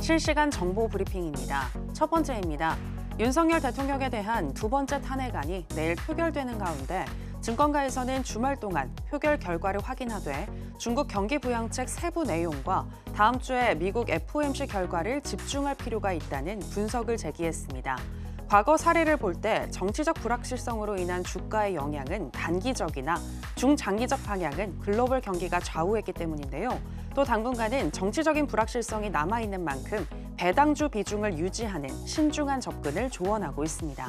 실시간 정보 브리핑입니다. 첫 번째입니다. 윤석열 대통령에 대한 두 번째 탄핵안이 내일 표결되는 가운데 증권가에서는 주말 동안 표결 결과를 확인하되 중국 경기부양책 세부 내용과 다음 주에 미국 FOMC 결과를 집중할 필요가 있다는 분석을 제기했습니다. 과거 사례를 볼 때 정치적 불확실성으로 인한 주가의 영향은 단기적이나 중장기적 방향은 글로벌 경기가 좌우했기 때문인데요. 또 당분간은 정치적인 불확실성이 남아있는 만큼 배당주 비중을 유지하는 신중한 접근을 조언하고 있습니다.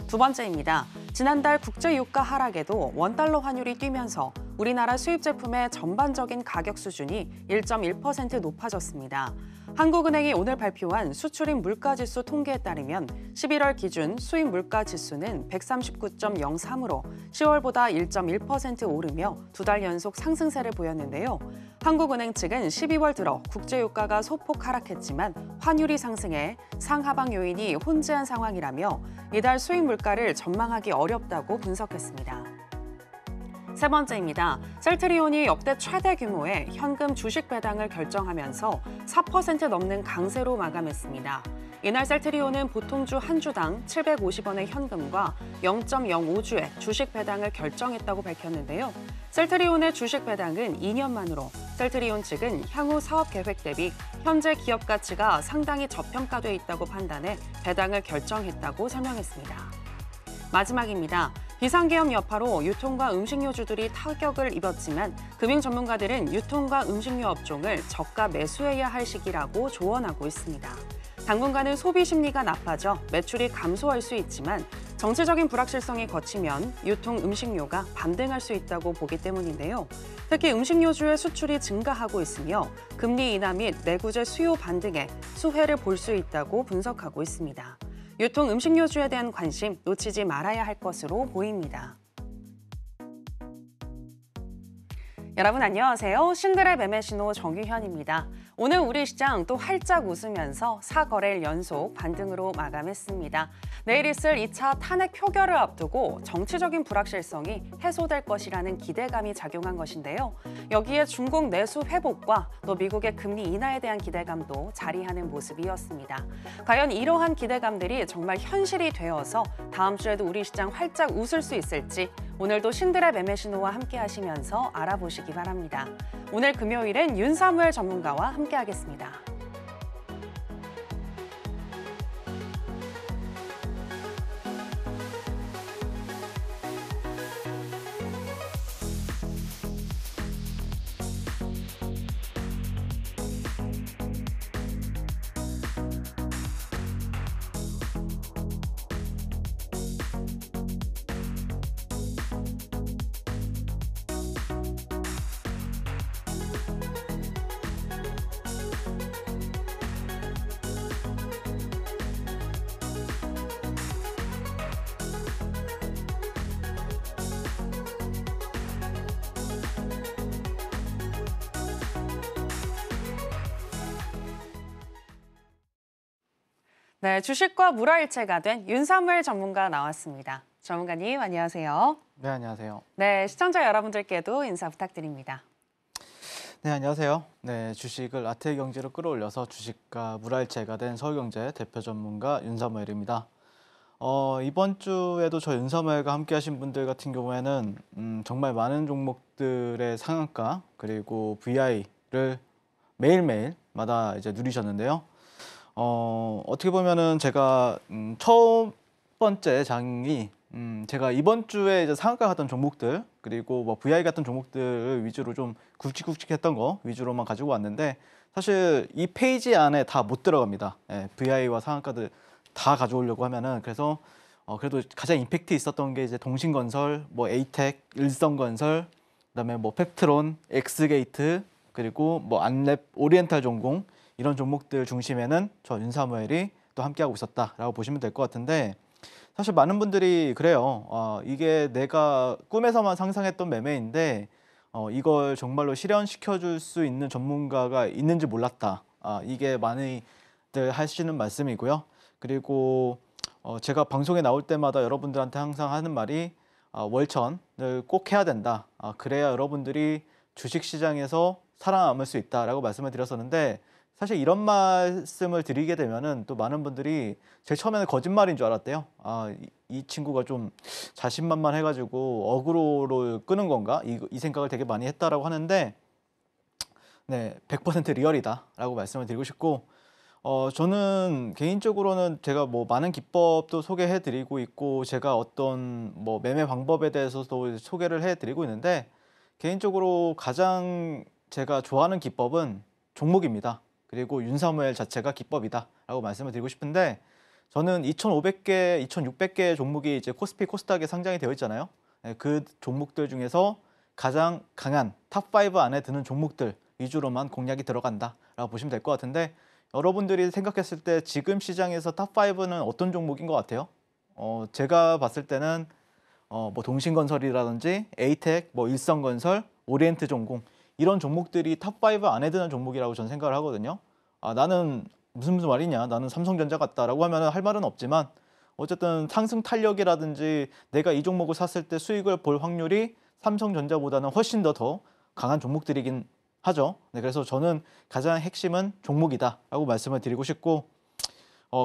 두 번째입니다. 지난달 국제유가 하락에도 원달러 환율이 뛰면서 우리나라 수입 제품의 전반적인 가격 수준이 1.1% 높아졌습니다. 한국은행이 오늘 발표한 수출입 물가지수 통계에 따르면 11월 기준 수입 물가지수는 139.03으로 10월보다 1.1% 오르며 두 달 연속 상승세를 보였는데요. 한국은행 측은 12월 들어 국제유가가 소폭 하락했지만 환율이 상승해 상하방 요인이 혼재한 상황이라며 이달 수입 물가를 전망하기 어렵다고 분석했습니다. 세 번째입니다. 셀트리온이 역대 최대 규모의 현금 주식 배당을 결정하면서 4% 넘는 강세로 마감했습니다. 이날 셀트리온은 보통주 한 주당 750원의 현금과 0.05주의 주식 배당을 결정했다고 밝혔는데요. 셀트리온의 주식 배당은 2년 만으로 셀트리온 측은 향후 사업 계획 대비 현재 기업 가치가 상당히 저평가돼 있다고 판단해 배당을 결정했다고 설명했습니다. 마지막입니다. 비상계엄 여파로 유통과 음식료주들이 타격을 입었지만 금융 전문가들은 유통과 음식료 업종을 저가 매수해야 할 시기라고 조언하고 있습니다. 당분간은 소비 심리가 나빠져 매출이 감소할 수 있지만 정치적인 불확실성이 거치면 유통 음식료가 반등할 수 있다고 보기 때문인데요. 특히 음식료주의 수출이 증가하고 있으며 금리 인하 및 내구재 수요 반등에 수혜를 볼 수 있다고 분석하고 있습니다. 유통 음식료주에 대한 관심 놓치지 말아야 할 것으로 보입니다. 여러분 안녕하세요. 신들의 매매 신호 정유현입니다. 오늘 우리 시장 또 활짝 웃으면서 4거래일 연속 반등으로 마감했습니다. 내일 있을 2차 탄핵 표결을 앞두고 정치적인 불확실성이 해소될 것이라는 기대감이 작용한 것인데요. 여기에 중국 내수 회복과 또 미국의 금리 인하에 대한 기대감도 자리하는 모습이었습니다. 과연 이러한 기대감들이 정말 현실이 되어서 다음 주에도 우리 시장 활짝 웃을 수 있을지 오늘도 신들의 매매 신호와 함께 하시면서 알아보시기 바랍니다. 오늘 금요일은 윤사무엘 전문가와 함께하겠습니다. 네, 주식과 물화일체가 된 윤사무엘 전문가 나왔습니다. 전문가님 안녕하세요. 네, 안녕하세요. 네, 시청자 여러분들께도 인사 부탁드립니다. 네, 안녕하세요. 네, 주식을 아트의 경제로 끌어올려서 주식과 물화일체가 된 서울경제 대표 전문가 윤사무엘입니다. 이번 주에도 저 윤사무엘과 함께 하신 분들 같은 경우에는 정말 많은 종목들의 상한가 그리고 VI를 매일매일마다 이제 누리셨는데요. 어떻게 보면은 제가 첫 번째 장이 제가 이번 주에 이제 상한가 갔던 종목들 그리고 뭐 VI 같은 종목들을 위주로 좀 굵직굵직했던 거 위주로만 가지고 왔는데 사실 이 페이지 안에 다 못 들어갑니다. 예, VI와 상한가들 다 가져오려고 하면은 그래서 그래도 가장 임팩트 있었던 게 이제 동신건설, 뭐 에이텍, 일성건설, 그다음에 뭐 펩트론, 엑스게이트 그리고 뭐 안랩, 오리엔탈 전공 이런 종목들 중심에는 저 윤사무엘이 또 함께하고 있었다라고 보시면 될 것 같은데 사실 많은 분들이 그래요. 이게 내가 꿈에서만 상상했던 매매인데 이걸 정말로 실현시켜줄 수 있는 전문가가 있는지 몰랐다. 이게 많이들 하시는 말씀이고요. 그리고 제가 방송에 나올 때마다 여러분들한테 항상 하는 말이 월천을 꼭 해야 된다. 그래야 여러분들이 주식시장에서 살아남을 수 있다라고 말씀을 드렸었는데 사실 이런 말씀을 드리게 되면은 또 많은 분들이 제일 처음에는 거짓말인 줄 알았대요. 이 친구가 좀 자신만만해가지고 어그로를 끄는 건가? 이 생각을 되게 많이 했다라고 하는데, 네, 100% 리얼이다라고 말씀을 드리고 싶고, 저는 개인적으로는 제가 뭐 많은 기법도 소개해드리고 있고, 제가 어떤 뭐 매매 방법에 대해서도 소개를 해드리고 있는데, 개인적으로 가장 제가 좋아하는 기법은 종목입니다. 그리고 윤사무엘 자체가 기법이다라고 말씀을 드리고 싶은데, 저는 2,500개, 2,600개 종목이 이제 코스피 코스닥에 상장이 되어 있잖아요. 네, 그 종목들 중에서 가장 강한 탑5 안에 드는 종목들 위주로만 공략이 들어간다라고 보시면 될 것 같은데, 여러분들이 생각했을 때 지금 시장에서 탑5는 어떤 종목인 것 같아요? 제가 봤을 때는 뭐 동신건설이라든지 에이텍, 뭐 일성건설, 오리엔트重工 이런 종목들이 탑5 안에 드는 종목이라고 저는 생각을 하거든요. 나는 무슨 말이냐, 나는 삼성전자 같다라고 하면 할 말은 없지만, 어쨌든 상승 탄력이라든지 내가 이 종목을 샀을 때 수익을 볼 확률이 삼성전자보다는 훨씬 더 강한 종목들이긴 하죠. 네, 그래서 저는 가장 핵심은 종목이다라고 말씀을 드리고 싶고,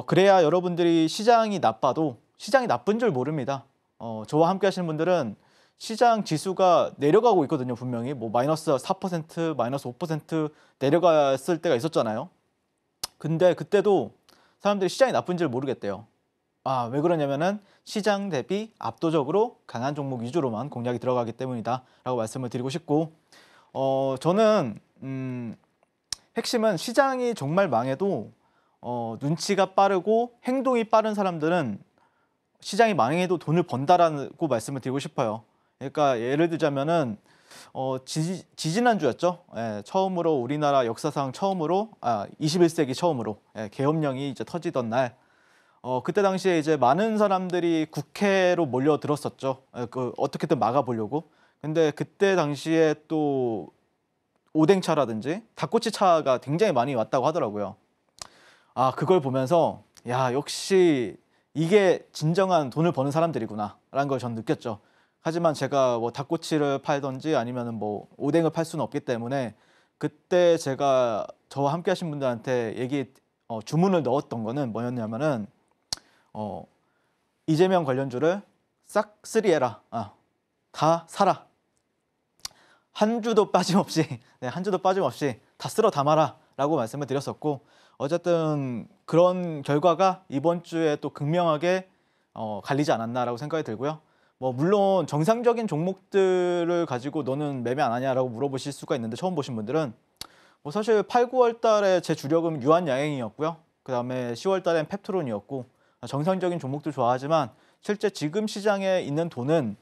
그래야 여러분들이 시장이 나빠도 시장이 나쁜 줄 모릅니다. 저와 함께 하시는 분들은 시장 지수가 내려가고 있거든요. 분명히 뭐 마이너스 4%, 마이너스 5% 내려갔을 때가 있었잖아요. 근데 그때도 사람들이 시장이 나쁜 줄 모르겠대요. 왜 그러냐면은 시장 대비 압도적으로 강한 종목 위주로만 공략이 들어가기 때문이다라고 말씀을 드리고 싶고, 저는 핵심은 시장이 정말 망해도 눈치가 빠르고 행동이 빠른 사람들은 시장이 망해도 돈을 번다라고 말씀을 드리고 싶어요. 그러니까 예를 들자면은 지지난주였죠. 예, 처음으로 우리나라 역사상 처음으로 21세기 처음으로 계엄령이 이제 터지던 날, 그때 당시에 이제 많은 사람들이 국회로 몰려들었었죠. 어떻게든 막아보려고. 근데 그때 당시에 또 오뎅차라든지 닭꼬치차가 굉장히 많이 왔다고 하더라고요. 그걸 보면서 야, 역시 이게 진정한 돈을 버는 사람들이구나 라는 걸 전 느꼈죠. 하지만 제가 뭐 닭꼬치를 팔던지 아니면은 뭐 오뎅을 팔 수는 없기 때문에, 그때 제가 저와 함께 하신 분들한테 주문을 넣었던 거는 뭐였냐면은 이재명 관련주를 싹 쓰리해라. 다 사라. 한 주도 빠짐없이 한 주도 빠짐없이 다 쓸어 담아라 라고 말씀을 드렸었고, 어쨌든 그런 결과가 이번 주에 또 극명하게 갈리지 않았나라고 생각이 들고요. 뭐 물론 정상적인 종목들을 가지고 너는 매매 안 하냐라고 물어보실 수가 있는데, 처음 보신 분들은 뭐 사실 8, 9월 달에 제 주력은 유한양행이었고요. 그 다음에 10월 달엔 펩트론이었고, 정상적인 종목들 좋아하지만 실제 지금 시장에 있는 돈은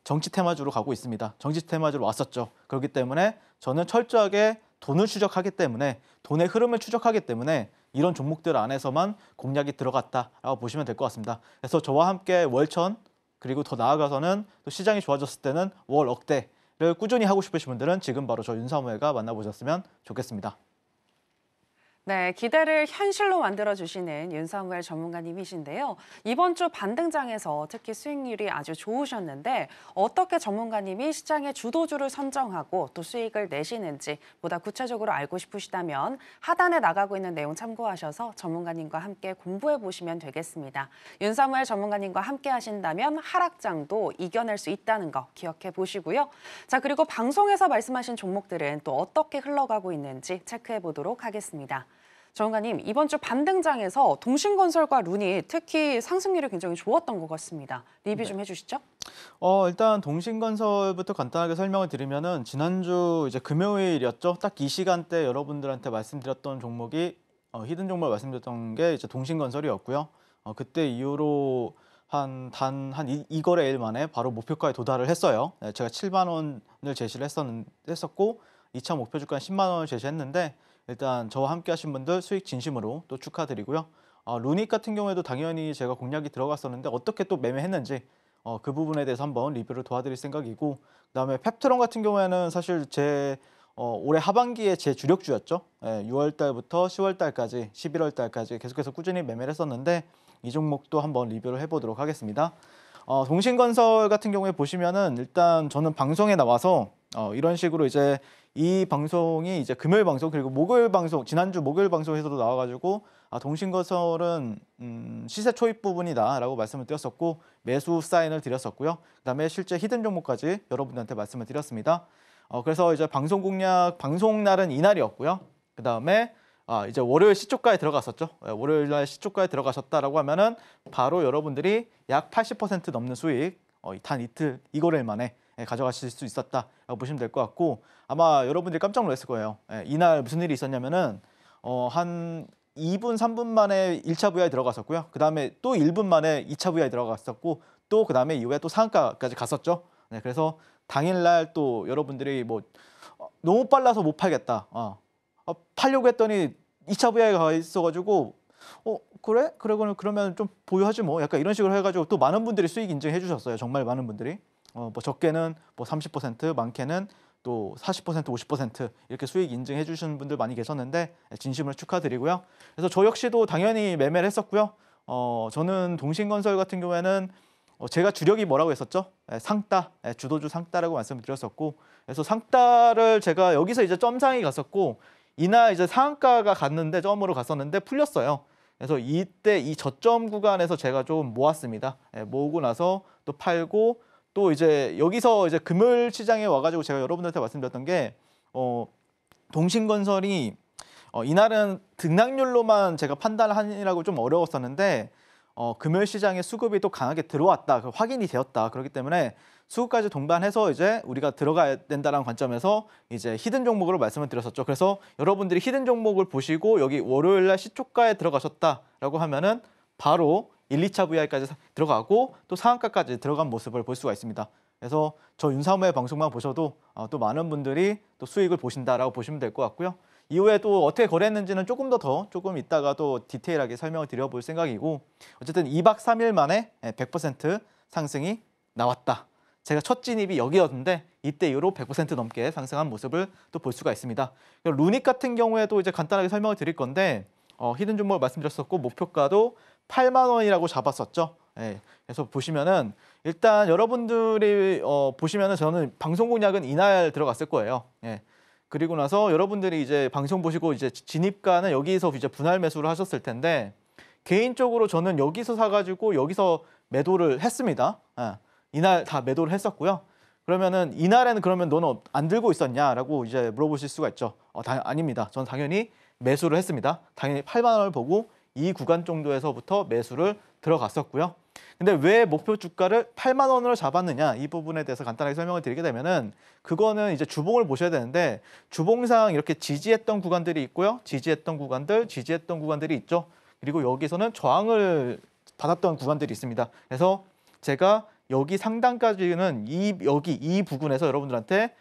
정치 테마주로 가고 있습니다. 정치 테마주로 왔었죠. 그렇기 때문에 저는 철저하게 돈을 추적하기 때문에, 돈의 흐름을 추적하기 때문에 이런 종목들 안에서만 공략이 들어갔다라고 보시면 될 것 같습니다. 그래서 저와 함께 월천, 그리고 더 나아가서는 또 시장이 좋아졌을 때는 월 억대를 꾸준히 하고 싶으신 분들은 지금 바로 저 윤사무엘과 만나보셨으면 좋겠습니다. 네, 기대를 현실로 만들어주시는 윤사무엘 전문가님이신데요. 이번 주 반등장에서 특히 수익률이 아주 좋으셨는데, 어떻게 전문가님이 시장의 주도주를 선정하고 또 수익을 내시는지 보다 구체적으로 알고 싶으시다면 하단에 나가고 있는 내용 참고하셔서 전문가님과 함께 공부해 보시면 되겠습니다. 윤사무엘 전문가님과 함께 하신다면 하락장도 이겨낼 수 있다는 거 기억해 보시고요. 자, 그리고 방송에서 말씀하신 종목들은 또 어떻게 흘러가고 있는지 체크해 보도록 하겠습니다. 전문가님, 이번 주 반등장에서 동신건설과 룬이 특히 상승률이 굉장히 좋았던 것 같습니다. 리뷰 좀 해주시죠. 일단 동신건설부터 간단하게 설명을 드리면은, 지난주 이제 금요일이었죠. 딱 이 시간대 여러분들한테 말씀드렸던 종목이 히든 종목 말씀드렸던 게 이제 동신건설이었고요. 그때 이후로 단 한 2거래일 만에 바로 목표가에 도달을 했어요. 제가 7만 원을 제시를 했었고 2차 목표 주가는 10만 원을 제시했는데, 일단 저와 함께 하신 분들 수익 진심으로 또 축하드리고요. 루닉 같은 경우에도 당연히 제가 공략이 들어갔었는데 어떻게 또 매매했는지 그 부분에 대해서 한번 리뷰를 도와드릴 생각이고, 그다음에 펩트론 같은 경우에는 사실 제 올해 하반기에 제 주력주였죠. 6월 달부터 10월 달까지, 11월 달까지 계속해서 꾸준히 매매를 했었는데, 이 종목도 한번 리뷰를 해보도록 하겠습니다. 동신건설 같은 경우에 보시면은, 일단 저는 방송에 나와서 이런 식으로 이제 이 방송이 이제 금요일 방송 그리고 목요일 방송 지난주 목요일 방송에서도 나와가지고 동신건설은 시세 초입 부분이다라고 말씀을 드렸었고 매수 사인을 드렸었고요. 그다음에 실제 히든 종목까지 여러분들한테 말씀을 드렸습니다. 그래서 이제 방송 공략 방송 날은 이날이었고요. 그다음에 이제 월요일 시초가에 들어갔었죠. 월요일 날 시초가에 들어가셨다라고 하면은 바로 여러분들이 약 80% 넘는 수익 단 이틀 이거래일 만에 가져가실 수 있었다라고 보시면 될 것 같고 아마 여러분들이 깜짝 놀랐을 거예요. 이날 무슨 일이 있었냐면은 한 2분, 3분 만에 1차 VI 들어갔었고요. 그 다음에 또 1분 만에 2차 VI 들어갔었고 또 그 다음에 이후에 또 상한가까지 갔었죠. 그래서 당일날 또 여러분들이 뭐 너무 빨라서 못 팔겠다. 팔려고 했더니 2차 VI가 가 있어가지고 그래? 그러면 좀 보유하지 뭐 약간 이런 식으로 해가지고 또 많은 분들이 수익 인증해 주셨어요. 정말 많은 분들이. 뭐 적게는 뭐 30%, 많게는 또 40%, 50% 이렇게 수익 인증해 주시는 분들 많이 계셨는데 진심으로 축하드리고요. 그래서 저 역시도 당연히 매매를 했었고요. 저는 동신건설 같은 경우에는 제가 주력이 뭐라고 했었죠? 상따, 주도주 상따라고 말씀을 드렸었고 그래서 상따를 제가 여기서 이제 점상이 갔었고 이날 이제 상한가가 갔는데 점으로 갔었는데 풀렸어요. 그래서 이때 이 저점 구간에서 제가 좀 모았습니다. 모으고 나서 또 팔고 또 이제 여기서 이제 금요일 시장에 와가지고 제가 여러분들한테 말씀드렸던 게 동신건설이 이날은 등락률로만 제가 판단을 하느라고 좀 어려웠었는데 금요일 시장에 수급이 또 강하게 들어왔다, 확인이 되었다. 그렇기 때문에 수급까지 동반해서 이제 우리가 들어가야 된다는 관점에서 이제 히든 종목으로 말씀을 드렸었죠. 그래서 여러분들이 히든 종목을 보시고 여기 월요일날 시초가에 들어가셨다라고 하면은 바로 1, 2차 VI까지 들어가고 또 상한가까지 들어간 모습을 볼 수가 있습니다. 그래서 저 윤사무의 방송만 보셔도 또 많은 분들이 또 수익을 보신다라고 보시면 될 것 같고요. 이후에 또 어떻게 거래했는지는 조금 이따가 또 디테일하게 설명을 드려볼 생각이고 어쨌든 2박 3일 만에 100% 상승이 나왔다. 제가 첫 진입이 여기였는데 이때 이후로 100% 넘게 상승한 모습을 또 볼 수가 있습니다. 루닉 같은 경우에도 이제 간단하게 설명을 드릴 건데 히든 종목을 말씀드렸었고 목표가도 8만 원이라고 잡았었죠. 그래서 보시면은 일단 여러분들이 보시면은 저는 방송 공략은 이날 들어갔을 거예요. 그리고 나서 여러분들이 이제 방송 보시고 이제 진입가는 여기서 이제 분할 매수를 하셨을 텐데 개인적으로 저는 여기서 사가지고 여기서 매도를 했습니다. 이날 다 매도를 했었고요. 그러면은 이날에는 그러면 너는 안 들고 있었냐라고 이제 물어보실 수가 있죠. 아닙니다. 전 당연히 매수를 했습니다. 당연히 8만 원을 보고 이 구간 정도에서부터 매수를 들어갔었고요. 근데 왜 목표 주가를 8만 원으로 잡았느냐 이 부분에 대해서 간단하게 설명을 드리게 되면은 그거는 이제 주봉을 보셔야 되는데 주봉상 이렇게 지지했던 구간들이 있고요. 지지했던 구간들이 있죠. 그리고 여기서는 저항을 받았던 구간들이 있습니다. 그래서 제가 여기 상단까지는 이 부근에서 여러분들한테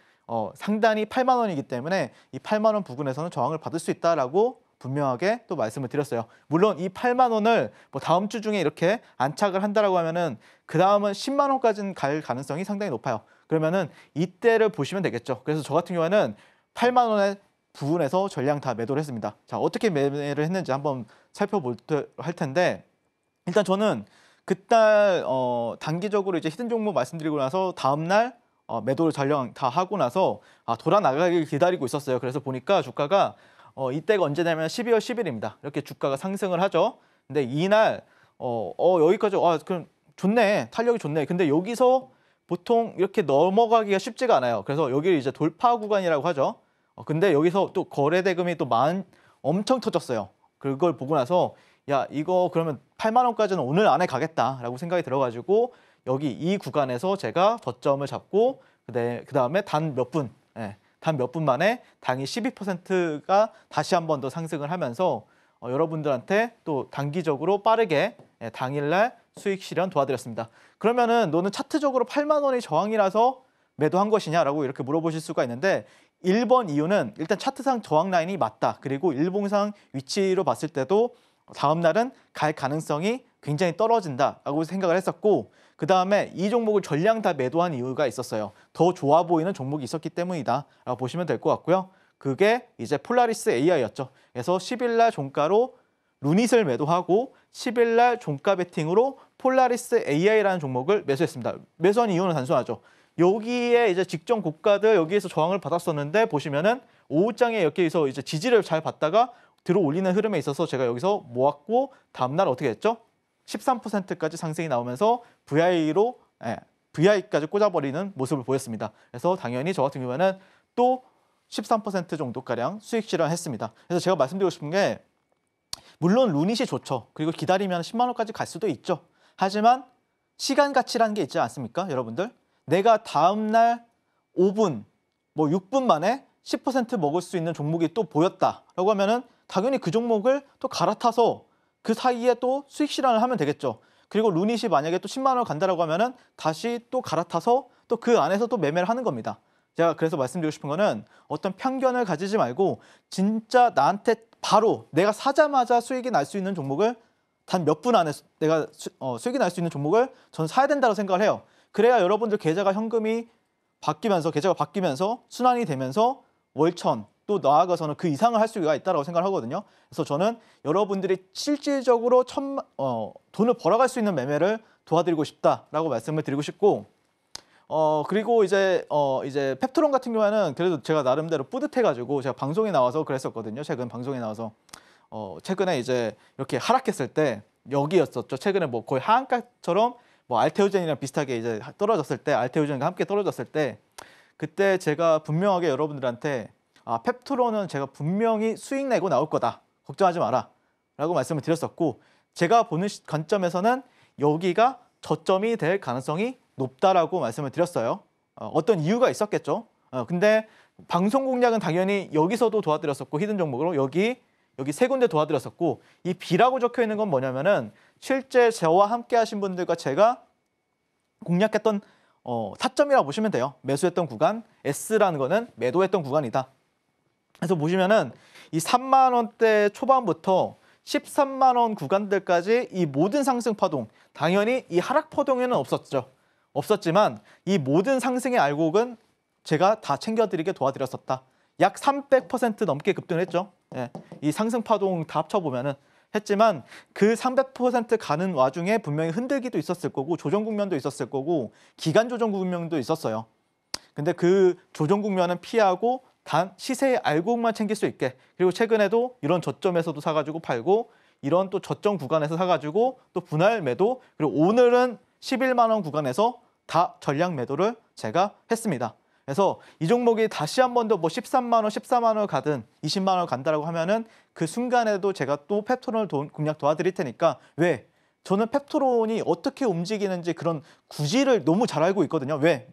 상단이 8만 원이기 때문에 이 8만 원 부근에서는 저항을 받을 수 있다라고 분명하게 또 말씀을 드렸어요. 물론 이 8만 원을 뭐 다음 주 중에 이렇게 안착을 한다라고 하면은 그 다음은 10만 원까지는 갈 가능성이 상당히 높아요. 그러면은 이때를 보시면 되겠죠. 그래서 저 같은 경우에는 8만 원의 부분에서 전량 다 매도를 했습니다. 자, 어떻게 매매를 했는지 한번 살펴볼 텐데 일단 저는 그날 단기적으로 이제 히든 종목 말씀드리고 나서 다음 날 매도를 전량 다 하고 나서 돌아 나가길 기다리고 있었어요. 그래서 보니까 주가가 이때가 언제냐면 12월 10일입니다. 이렇게 주가가 상승을 하죠. 근데 이날 여기까지 그럼 좋네. 탄력이 좋네. 근데 여기서 보통 이렇게 넘어가기가 쉽지가 않아요. 그래서 여기를 이제 돌파 구간이라고 하죠. 근데 여기서 또 거래 대금이 또 엄청 터졌어요. 그걸 보고 나서 야, 이거 그러면 8만 원까지는 오늘 안에 가겠다라고 생각이 들어가지고 여기 이 구간에서 제가 저점을 잡고 그다음에 단 몇 분 만에 당일 12%가 다시 한 번 더 상승을 하면서 여러분들한테 또 단기적으로 빠르게 당일날 수익 실현 도와드렸습니다. 그러면은 너는 차트적으로 8만 원이 저항이라서 매도한 것이냐라고 이렇게 물어보실 수가 있는데 1번 이유는 일단 차트상 저항 라인이 맞다. 그리고 일봉상 위치로 봤을 때도 다음 날은 갈 가능성이 굉장히 떨어진다라고 생각을 했었고 그 다음에 이 종목을 전량 다 매도한 이유가 있었어요. 더 좋아 보이는 종목이 있었기 때문이다 라고 보시면 될 것 같고요. 그게 이제 폴라리스 AI였죠. 그래서 10일 날 종가로 루닛을 매도하고 10일 날 종가 베팅으로 폴라리스 AI라는 종목을 매수했습니다. 매수한 이유는 단순하죠. 여기에 이제 직전 고가들 여기에서 저항을 받았었는데 보시면은 오후장에 여기에서 이제 지지를 잘 받다가 들어 올리는 흐름에 있어서 제가 여기서 모았고 다음날 어떻게 했죠? 13%까지 상승이 나오면서 VI까지 꽂아버리는 모습을 보였습니다. 그래서 당연히 저 같은 경우에는 또 13% 정도가량 수익 실현했습니다. 그래서 제가 말씀드리고 싶은 게 물론 루닛이 좋죠. 그리고 기다리면 10만 원까지 갈 수도 있죠. 하지만 시간 가치라는 게 있지 않습니까? 여러분들. 내가 다음날 5분, 뭐 6분 만에 10% 먹을 수 있는 종목이 또 보였다라고 하면은 당연히 그 종목을 또 갈아타서 그 사이에 또 수익 실현을 하면 되겠죠. 그리고 루닛이 만약에 또 10만 원을 간다라고 하면은 다시 또 갈아타서 또 그 안에서 또 매매를 하는 겁니다. 제가 그래서 말씀드리고 싶은 거는 어떤 편견을 가지지 말고 진짜 나한테 바로 내가 사자마자 수익이 날 수 있는 종목을 단 몇 분 안에 내가 수익이 날 수 있는 종목을 저는 사야 된다고 생각을 해요. 그래야 여러분들 계좌가 현금이 계좌가 바뀌면서 순환이 되면서 월천 또 나아가서는 그 이상을 할 수가 있다고 생각을 하거든요. 그래서 저는 여러분들이 실질적으로 돈을 벌어갈 수 있는 매매를 도와드리고 싶다라고 말씀을 드리고 싶고 그리고 이제 펩트론 같은 경우에는 그래도 제가 나름대로 뿌듯해가지고 제가 방송에 나와서 그랬었거든요. 최근 방송에 나와서 최근에 이제 이렇게 하락했을 때 여기였었죠. 최근에 뭐 거의 하한가처럼 뭐 알테오젠이랑 비슷하게 이제 떨어졌을 때 알테오젠과 함께 떨어졌을 때 그때 제가 분명하게 여러분들한테 펩트론은 제가 분명히 수익 내고 나올 거다. 걱정하지 마라. 라고 말씀을 드렸었고 제가 보는 관점에서는 여기가 저점이 될 가능성이 높다라고 말씀을 드렸어요. 어떤 이유가 있었겠죠. 근데 방송 공략은 당연히 여기서도 도와드렸었고 히든 종목으로 여기 세 군데 도와드렸었고 이 B라고 적혀 있는 건 뭐냐면은 실제 저와 함께 하신 분들과 제가 공략했던 타점이라고 보시면 돼요. 매수했던 구간, S라는 거는 매도했던 구간이다. 그래서 보시면은 이 3만 원대 초반부터 13만 원 구간들까지 이 모든 상승 파동, 당연히 이 하락 파동에는 없었지만 이 모든 상승의 알곡은 제가 다 챙겨드리게 도와드렸었다. 약 300% 넘게 급등을 했죠. 예, 이 상승 파동 다 합쳐보면은 했지만 그 300% 가는 와중에 분명히 흔들기도 있었을 거고 조정 국면도 있었을 거고 기간 조정 국면도 있었어요. 근데 그 조정 국면은 피하고 단 시세의 알곡만 챙길 수 있게 그리고 최근에도 이런 저점에서도 사가지고 팔고 이런 또 저점 구간에서 사가지고 또 분할 매도 그리고 오늘은 11만 원 구간에서 다 전량 매도를 제가 했습니다. 그래서 이 종목이 다시 한 번 더 뭐 13만 원, 14만 원 가든 20만 원 간다라고 하면은 그 순간에도 제가 또 펩트론을 공략 도와드릴 테니까 왜? 저는 펩트론이 어떻게 움직이는지 그런 구질을 너무 잘 알고 있거든요. 왜?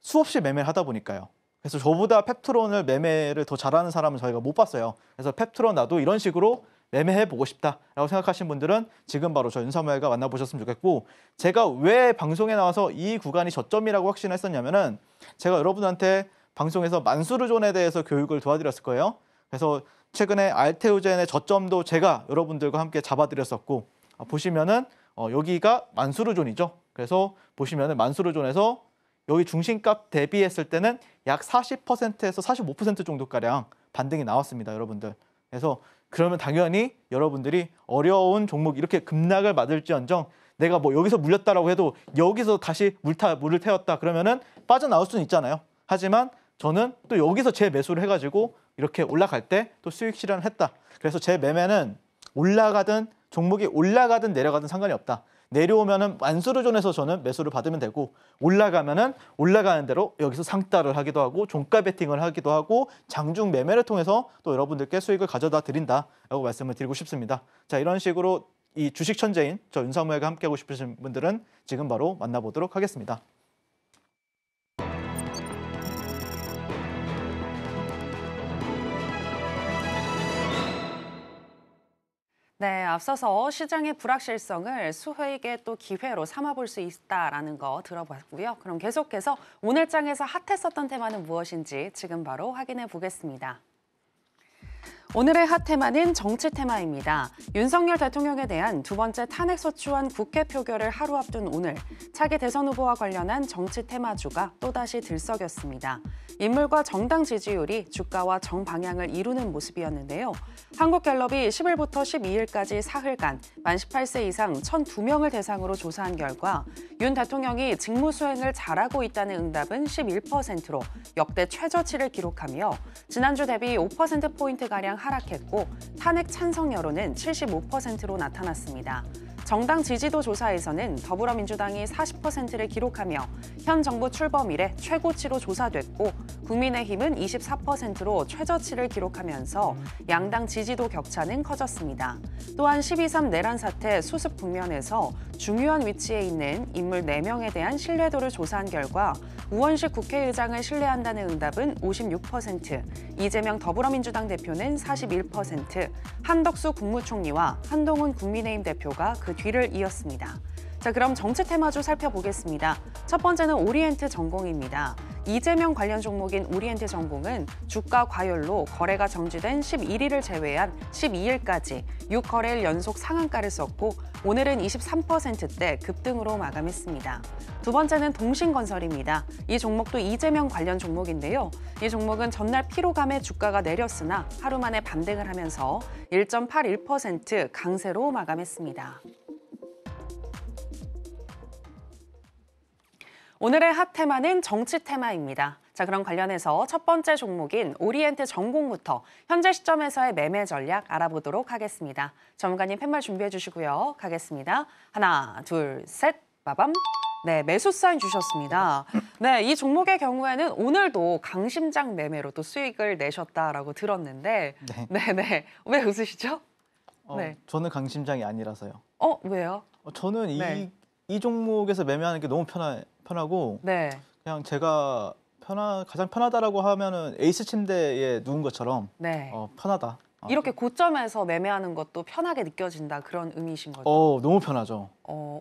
수없이 매매를 하다 보니까요. 그래서 저보다 펩트론을 매매를 더 잘하는 사람은 저희가 못 봤어요. 그래서 펩트론 나도 이런 식으로 매매해보고 싶다라고 생각하신 분들은 지금 바로 저 윤사무엘과 만나보셨으면 좋겠고 제가 왜 방송에 나와서 이 구간이 저점이라고 확신했었냐면은 제가 여러분한테 방송에서 만수르존에 대해서 교육을 도와드렸을 거예요. 그래서 최근에 알테오젠의 저점도 제가 여러분들과 함께 잡아드렸었고 보시면은 여기가 만수르존이죠. 그래서 보시면은 만수르존에서 여기 중심값 대비했을 때는 약 40%에서 45% 정도가량 반등이 나왔습니다, 여러분들. 그래서 그러면 당연히 여러분들이 어려운 종목 이렇게 급락을 맞을지언정 내가 뭐 여기서 물렸다라고 해도 여기서 다시 물을 태웠다 그러면은 빠져나올 수는 있잖아요. 하지만 저는 또 여기서 제 매수를 해가지고 이렇게 올라갈 때 또 수익 실현을 했다. 그래서 제 매매는 올라가든 종목이 올라가든 내려가든 상관이 없다. 내려오면은 만수르존에서 저는 매수를 받으면 되고 올라가면은 올라가는 대로 여기서 상따를 하기도 하고 종가 베팅을 하기도 하고 장중 매매를 통해서 또 여러분들께 수익을 가져다 드린다라고 말씀을 드리고 싶습니다. 자, 이런 식으로 이 주식 천재인 저 윤사무엘과 함께하고 싶으신 분들은 지금 바로 만나보도록 하겠습니다. 네, 앞서서 시장의 불확실성을 수익의 또 기회로 삼아볼 수 있다라는 거 들어봤고요. 그럼 계속해서 오늘 장에서 핫했었던 테마는 무엇인지 지금 바로 확인해 보겠습니다. 오늘의 핫 테마는 정치 테마입니다. 윤석열 대통령에 대한 두 번째 탄핵 소추안 국회 표결을 하루 앞둔 오늘, 차기 대선 후보와 관련한 정치 테마주가 또다시 들썩였습니다. 인물과 정당 지지율이 주가와 정방향을 이루는 모습이었는데요. 한국갤럽이 10일부터 12일까지 사흘간 만 18세 이상 1,002명을 대상으로 조사한 결과 윤 대통령이 직무 수행을 잘하고 있다는 응답은 11%로 역대 최저치를 기록하며 지난주 대비 5%포인트가량 하락했고 탄핵 찬성 여론은 75%로 나타났습니다. 정당 지지도 조사에서는 더불어민주당이 40%를 기록하며 현 정부 출범 이래 최고치로 조사됐고 국민의힘은 24%로 최저치를 기록하면서 양당 지지도 격차는 커졌습니다. 또한 12.3 내란 사태 수습 국면에서 중요한 위치에 있는 인물 4명에 대한 신뢰도를 조사한 결과 우원식 국회의장을 신뢰한다는 응답은 56%, 이재명 더불어민주당 대표는 41%, 한덕수 국무총리와 한동훈 국민의힘 대표가 그 뒤를 이었습니다. 자, 그럼 정치 테마주 살펴보겠습니다. 첫 번째는 오리엔트 전공입니다. 이재명 관련 종목인 오리엔트 전공은 주가 과열로 거래가 정지된 11일을 제외한 12일까지 6거래일 연속 상한가를 썼고 오늘은 23%대 급등으로 마감했습니다. 두 번째는 동신건설입니다. 이 종목도 이재명 관련 종목인데요. 이 종목은 전날 피로감에 주가가 내렸으나 하루 만에 반등을 하면서 1.81% 강세로 마감했습니다. 오늘의 핫 테마는 정치 테마입니다. 자, 그럼 관련해서 첫 번째 종목인 오리엔트 전공부터 현재 시점에서의 매매 전략 알아보도록 하겠습니다. 전문가님 팻말 준비해 주시고요. 가겠습니다. 하나, 둘, 셋, 빠밤. 네, 매수 사인 주셨습니다. 네, 이 종목의 경우에는 오늘도 강심장 매매로 또 수익을 내셨다라고 들었는데, 네. 왜 웃으시죠? 네. 저는 강심장이 아니라서요. 왜요? 저는 네. 이 종목에서 매매하는 게 너무 편하고 네. 그냥 제가 가장 편하다라고 하면은 에이스 침대에 누운 것처럼 네. 편하다. 이렇게 고점에서 매매하는 것도 편하게 느껴진다 그런 의미이신 거죠? 너무 편하죠.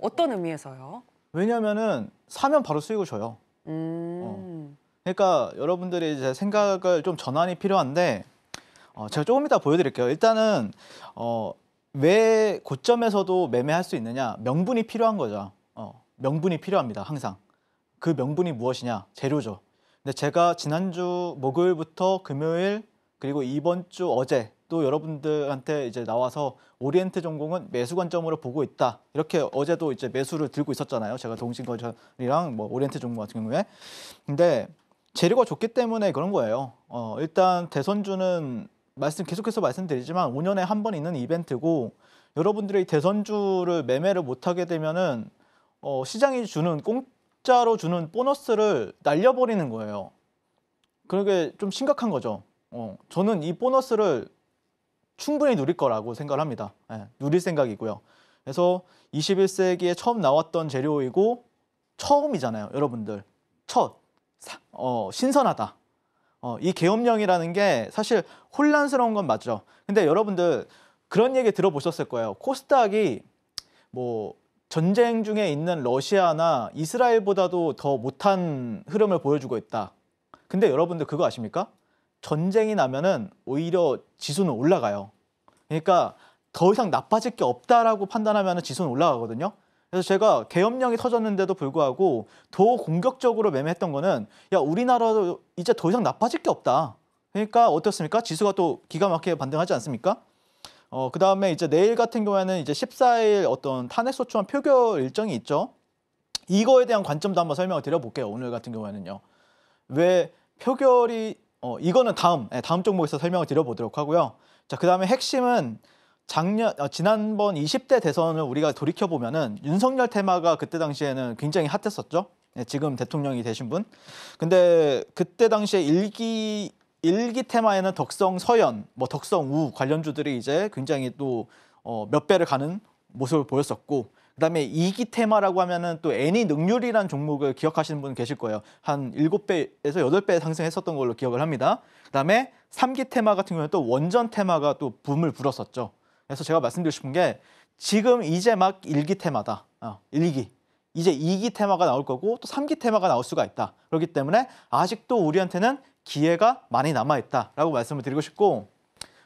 어떤 의미에서요? 왜냐면은 사면 바로 수익을 줘요. 그러니까 여러분들이 이제 생각을 좀 전환이 필요한데 제가 조금 이따 보여드릴게요. 일단은 왜 고점에서도 매매할 수 있느냐? 명분이 필요한 거죠. 명분이 필요합니다. 항상. 그 명분이 무엇이냐? 재료죠. 근데 제가 지난주 목요일부터 금요일 그리고 이번 주 어제 또 여러분들한테 이제 나와서 오리엔트 전공은 매수 관점으로 보고 있다. 이렇게 어제도 이제 매수를 들고 있었잖아요. 제가 동신건설이랑 오리엔트 전공 같은 경우에. 근데 재료가 좋기 때문에 그런 거예요. 일단 대선주는 계속해서 말씀드리지만 5년에 한 번 있는 이벤트고 여러분들이 대선주를 매매를 못하게 되면은 시장이 주는 공짜로 주는 보너스를 날려버리는 거예요. 그게 좀 심각한 거죠. 저는 이 보너스를 충분히 누릴 거라고 생각을 합니다. 누릴 생각이고요. 그래서 21세기에 처음 나왔던 재료이고 처음이잖아요, 여러분들. 신선하다. 이 계엄령이라는 게 사실 혼란스러운 건 맞죠. 근데 여러분들 그런 얘기 들어보셨을 거예요. 코스닥이 전쟁 중에 있는 러시아나 이스라엘보다도 더 못한 흐름을 보여주고 있다. 근데 여러분들 그거 아십니까? 전쟁이 나면은 오히려 지수는 올라가요. 그러니까 더 이상 나빠질 게 없다라고 판단하면 지수는 올라가거든요. 그래서 제가 계엄령이 터졌는데도 불구하고 더 공격적으로 매매했던 거는 우리나라도 이제 더 이상 나빠질 게 없다. 그러니까 어떻습니까? 지수가 또 기가 막히게 반등하지 않습니까? 그다음에 이제 내일 같은 경우에는 이제 14일 어떤 탄핵 소추안 표결 일정이 있죠. 이거에 대한 관점도 한번 설명을 드려볼게요. 오늘 같은 경우에는요. 왜 표결이 이거는 다음 종목에서 설명을 드려보도록 하고요. 자, 그다음에 핵심은 지난번 20대 대선을 우리가 돌이켜 보면은 윤석열 테마가 그때 당시에는 굉장히 핫했었죠. 지금 대통령이 되신 분. 근데 그때 당시에 일기 테마에는 덕성 서현, 덕성 우 관련주들이 이제 굉장히 또 몇 배를 가는 모습을 보였었고, 그다음에 2기 테마라고 하면은 또 애니 능률이라는 종목을 기억하시는 분 계실 거예요. 한 7배에서 8배 상승했었던 걸로 기억을 합니다. 그다음에 3기 테마 같은 경우는 또 원전 테마가 또 붐을 불었었죠. 그래서 제가 말씀드리고 싶은 게 지금 이제 막 1기 테마다. 1기. 이제 2기 테마가 나올 거고 또 3기 테마가 나올 수가 있다. 그렇기 때문에 아직도 우리한테는 기회가 많이 남아있다라고 말씀을 드리고 싶고,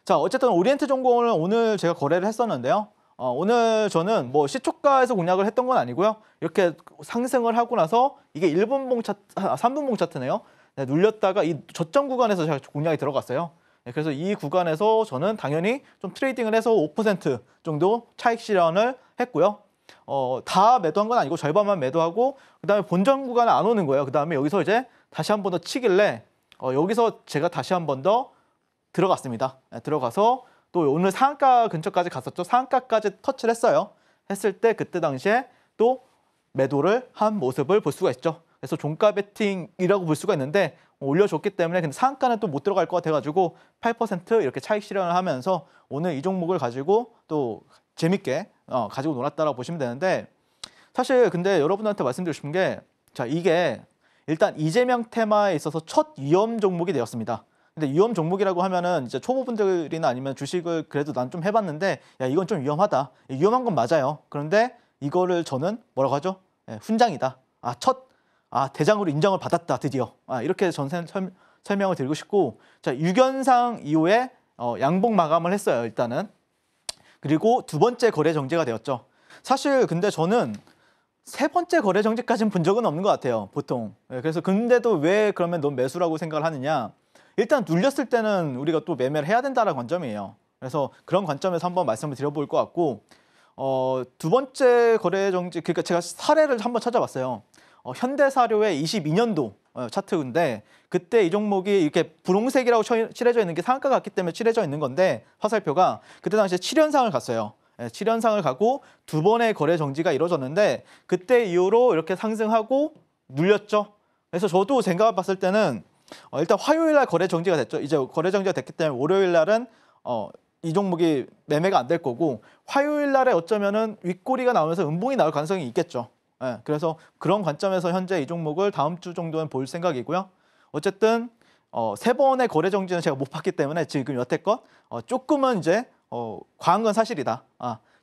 자, 어쨌든 오리엔트 전공을 오늘 제가 거래를 했었는데요. 오늘 저는 뭐 시초가에서 공략을 했던 건 아니고요. 이렇게 상승을 하고 나서 이게 1분봉 차트, 3분봉 차트네요. 네, 눌렸다가 이 저점 구간에서 제가 공략이 들어갔어요. 네, 그래서 이 구간에서 저는 당연히 좀 트레이딩을 해서 5% 정도 차익 실현을 했고요. 다 매도한 건 아니고 절반만 매도하고 그다음에 본전 구간에 안 오는 거예요. 그다음에 여기서 이제 다시 한 번 더 치길래 여기서 제가 다시 한 번 더 들어갔습니다. 네, 들어가서 또 오늘 상한가 근처까지 갔었죠. 상한가까지 터치를 했어요. 했을 때 그때 당시에 또 매도를 한 모습을 볼 수가 있죠. 그래서 종가 베팅이라고 볼 수가 있는데 올려줬기 때문에 근데 상한가는 또 못 들어갈 것 같아가지고 8% 이렇게 차익 실현을 하면서 오늘 이 종목을 가지고 또 재밌게 가지고 놀았다라고 보시면 되는데 사실 근데 여러분한테 말씀드리고 싶은 게 자 이게 일단 이재명 테마에 있어서 첫 위험 종목이 되었습니다. 근데 위험 종목이라고 하면은 이제 초보분들이나 아니면 주식을 그래도 난 좀 해봤는데 야 이건 좀 위험하다. 위험한 건 맞아요. 그런데 이거를 저는 뭐라고 하죠? 훈장이다. 대장으로 인정을 받았다 드디어. 이렇게 전 설명을 드리고 싶고 자 6연상 이후에 양봉 마감을 했어요. 일단은. 그리고 두 번째 거래 정지가 되었죠. 사실 근데 저는 세 번째 거래 정지까지는 본 적은 없는 것 같아요. 보통. 그래서 근데도 왜 그러면 넌 매수라고 생각을 하느냐? 일단 눌렸을 때는 우리가 또 매매를 해야 된다는 관점이에요. 그래서 그런 관점에서 한번 말씀을 드려볼 것 같고 두 번째 거래 정지 그러니까 제가 사례를 한번 찾아봤어요. 현대사료의 22년도 차트인데 그때 이 종목이 이렇게 분홍색이라고 칠해져 있는 게 상한가 같기 때문에 칠해져 있는 건데 화살표가 그때 당시에 7연상을 갔어요. 7연상을 가고 두 번의 거래 정지가 이루어졌는데 그때 이후로 이렇게 상승하고 눌렸죠. 그래서 저도 생각해 봤을 때는 일단 화요일 날 거래 정지가 됐죠. 이제 거래 정지가 됐기 때문에 월요일 날은 이 종목이 매매가 안 될 거고 화요일 날에 어쩌면은 윗꼬리가 나오면서 음봉이 나올 가능성이 있겠죠. 그래서 그런 관점에서 현재 이 종목을 다음 주 정도는 볼 생각이고요. 어쨌든 세 번의 거래 정지는 제가 못 봤기 때문에 지금 여태껏 조금은 이제 과한 건 사실이다.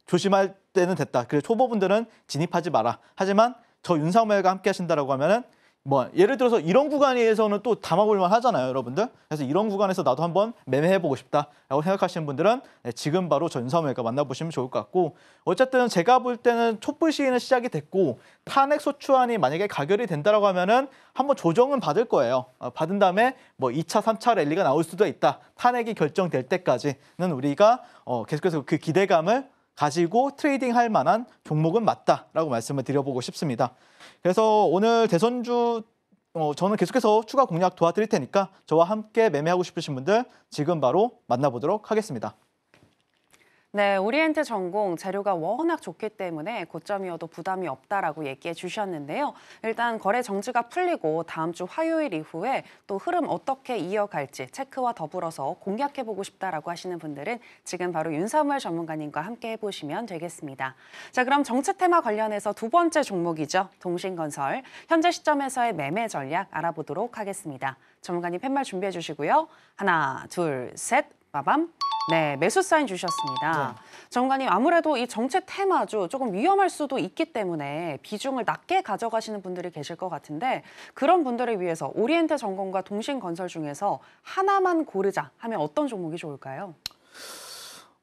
조심할 때는 됐다. 그래서 초보분들은 진입하지 마라. 하지만 저 윤상무가 함께 하신다라고 하면은 뭐 예를 들어서 이런 구간에서는 또 담아볼만 하잖아요, 여러분들. 그래서 이런 구간에서 나도 한번 매매해보고 싶다라고 생각하시는 분들은 지금 바로 저 윤상무가 만나보시면 좋을 것 같고 어쨌든 제가 볼 때는 촛불 시위는 시작이 됐고 탄핵 소추안이 만약에 가결이 된다라고 하면은 한번 조정은 받을 거예요. 받은 다음에 뭐 2차, 3차 랠리가 나올 수도 있다. 탄핵이 결정될 때까지는 우리가 계속해서 그 기대감을 가지고 트레이딩 할 만한 종목은 맞다라고 말씀을 드려보고 싶습니다. 그래서 오늘 대선주 저는 계속해서 추가 공략 도와드릴 테니까 저와 함께 매매하고 싶으신 분들 지금 바로 만나보도록 하겠습니다. 네, 오리엔트 전공 재료가 워낙 좋기 때문에 고점이어도 부담이 없다라고 얘기해 주셨는데요. 일단 거래 정지가 풀리고 다음 주 화요일 이후에 또 흐름 어떻게 이어갈지 체크와 더불어서 공략해보고 싶다라고 하시는 분들은 지금 바로 윤사무엘 전문가님과 함께 해보시면 되겠습니다. 자, 그럼 정책 테마 관련해서 두 번째 종목이죠. 동신건설. 현재 시점에서의 매매 전략 알아보도록 하겠습니다. 전문가님 팻말 준비해 주시고요. 하나, 둘, 셋, 빠밤. 네, 매수 사인 주셨습니다. 전문가님, 아무래도 이 정책 테마주 조금 위험할 수도 있기 때문에 비중을 낮게 가져가시는 분들이 계실 것 같은데 그런 분들을 위해서 오리엔트 전공과 동신건설 중에서 하나만 고르자 하면 어떤 종목이 좋을까요?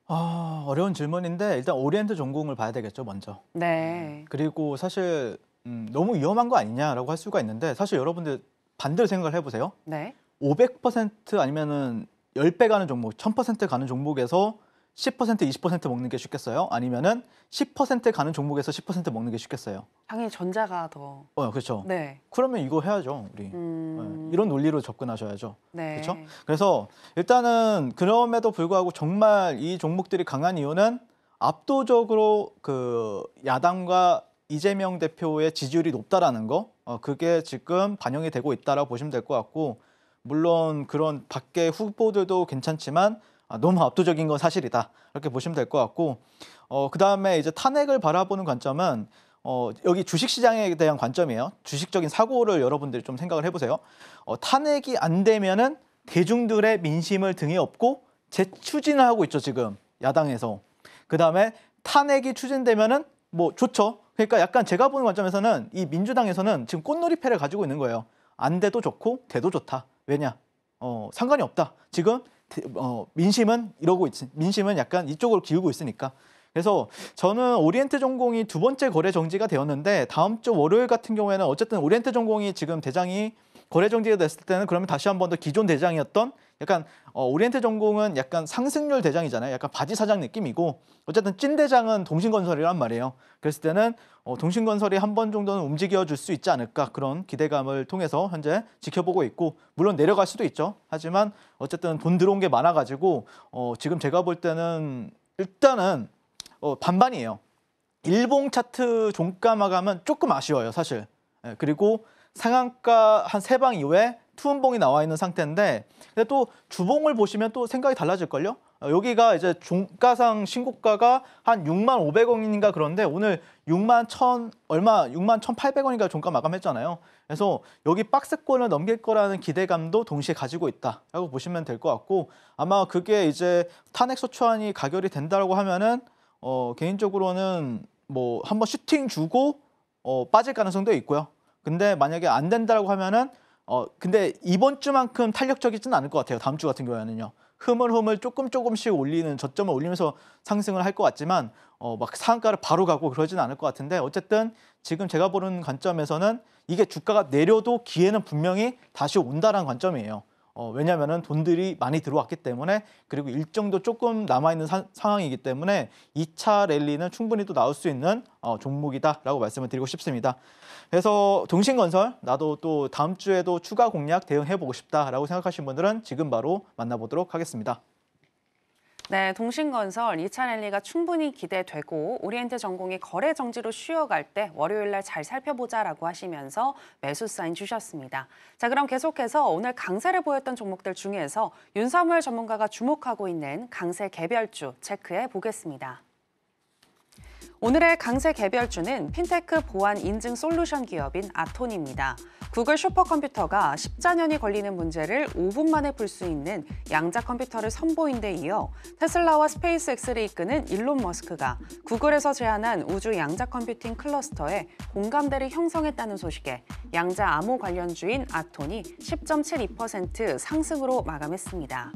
어려운 질문인데 일단 오리엔트 전공을 봐야 되겠죠, 먼저. 네. 그리고 사실 너무 위험한 거 아니냐라고 할 수가 있는데 사실 여러분들 반대로 생각을 해보세요. 네. 500% 아니면은 10배 가는 종목, 1000% 가는 종목에서 10%, 20% 먹는 게 쉽겠어요? 아니면은 10% 가는 종목에서 10% 먹는 게 쉽겠어요? 당연히 전자가 더. 그렇죠. 네. 그러면 이거 해야죠, 우리. 이런 논리로 접근하셔야죠. 네. 그렇죠? 그래서 일단은 그럼에도 불구하고 정말 이 종목들이 강한 이유는 압도적으로 그 야당과 이재명 대표의 지지율이 높다라는 거, 그게 지금 반영이 되고 있다라고 보시면 될 것 같고, 물론 그런 밖의 후보들도 괜찮지만 너무 압도적인 건 사실이다 이렇게 보시면 될 것 같고 그다음에 이제 탄핵을 바라보는 관점은 여기 주식시장에 대한 관점이에요. 주식적인 사고를 여러분들이 좀 생각을 해보세요. 탄핵이 안 되면은 대중들의 민심을 등에 업고 재추진을 하고 있죠, 지금 야당에서. 그다음에 탄핵이 추진되면은 뭐 좋죠. 그러니까 약간 제가 보는 관점에서는 이 민주당에서는 지금 꽃놀이패를 가지고 있는 거예요. 안 돼도 좋고 돼도 좋다. 왜냐? 상관이 없다. 지금 민심은 민심은 약간 이쪽으로 기울고 있으니까. 그래서 저는 오리엔트 전공이 두 번째 거래 정지가 되었는데 다음 주 월요일 같은 경우에는 어쨌든 오리엔트 전공이 지금 대장이 거래 정지가 됐을 때는 그러면 다시 한 번 더 기존 대장이었던 약간 오리엔트 전공은 약간 상승률 대장이잖아요. 약간 바지 사장 느낌이고 어쨌든 찐 대장은 동신건설이란 말이에요. 그랬을 때는 동신건설이 한 번 정도는 움직여 줄 수 있지 않을까 그런 기대감을 통해서 현재 지켜보고 있고 물론 내려갈 수도 있죠. 하지만 어쨌든 돈 들어온 게 많아가지고 지금 제가 볼 때는 일단은 반반이에요. 일봉 차트 종가 마감은 조금 아쉬워요, 사실. 예, 그리고 상한가 한 3방 이후에 투음봉이 나와 있는 상태인데 근데 또 주봉을 보시면 또 생각이 달라질걸요? 여기가 이제 종가상 신고가가 한 6만 500원인가 그런데 오늘 6만 1,800원인가 종가 마감했잖아요. 그래서 여기 박스권을 넘길 거라는 기대감도 동시에 가지고 있다라고 보시면 될 것 같고 아마 그게 이제 탄핵소추안이 가결이 된다고 하면은 개인적으로는 뭐 한번 슈팅 주고 빠질 가능성도 있고요. 근데 만약에 안 된다고 하면은 근데 이번 주만큼 탄력적이진 않을 것 같아요. 다음 주 같은 경우에는요. 흐물흐물 조금씩 올리는 저점을 올리면서 상승을 할 것 같지만 막 상한가를 바로 가고 그러진 않을 것 같은데 어쨌든 지금 제가 보는 관점에서는 이게 주가가 내려도 기회는 분명히 다시 온다라는 관점이에요. 왜냐하면 돈들이 많이 들어왔기 때문에 그리고 일정도 조금 남아있는 상황이기 때문에 2차 랠리는 충분히 또 나올 수 있는 종목이다라고 말씀을 드리고 싶습니다. 그래서 동신건설 나도 또 다음 주에도 추가 공략 대응해보고 싶다라고 생각하시는 분들은 지금 바로 만나보도록 하겠습니다. 네, 동신건설 2차 랠리가 충분히 기대되고 오리엔트 전공이 거래 정지로 쉬어갈 때 월요일 날 잘 살펴보자라고 하시면서 매수 사인 주셨습니다. 자, 그럼 계속해서 오늘 강세를 보였던 종목들 중에서 윤사무엘 전문가가 주목하고 있는 강세 개별주 체크해 보겠습니다. 오늘의 강세 개별주는 핀테크 보안 인증 솔루션 기업인 아톤입니다. 구글 슈퍼컴퓨터가 14년이 걸리는 문제를 5분 만에 풀 수 있는 양자 컴퓨터를 선보인 데 이어 테슬라와 스페이스X를 이끄는 일론 머스크가 구글에서 제안한 우주 양자 컴퓨팅 클러스터에 공감대를 형성했다는 소식에 양자 암호 관련주인 아톤이 10.72% 상승으로 마감했습니다.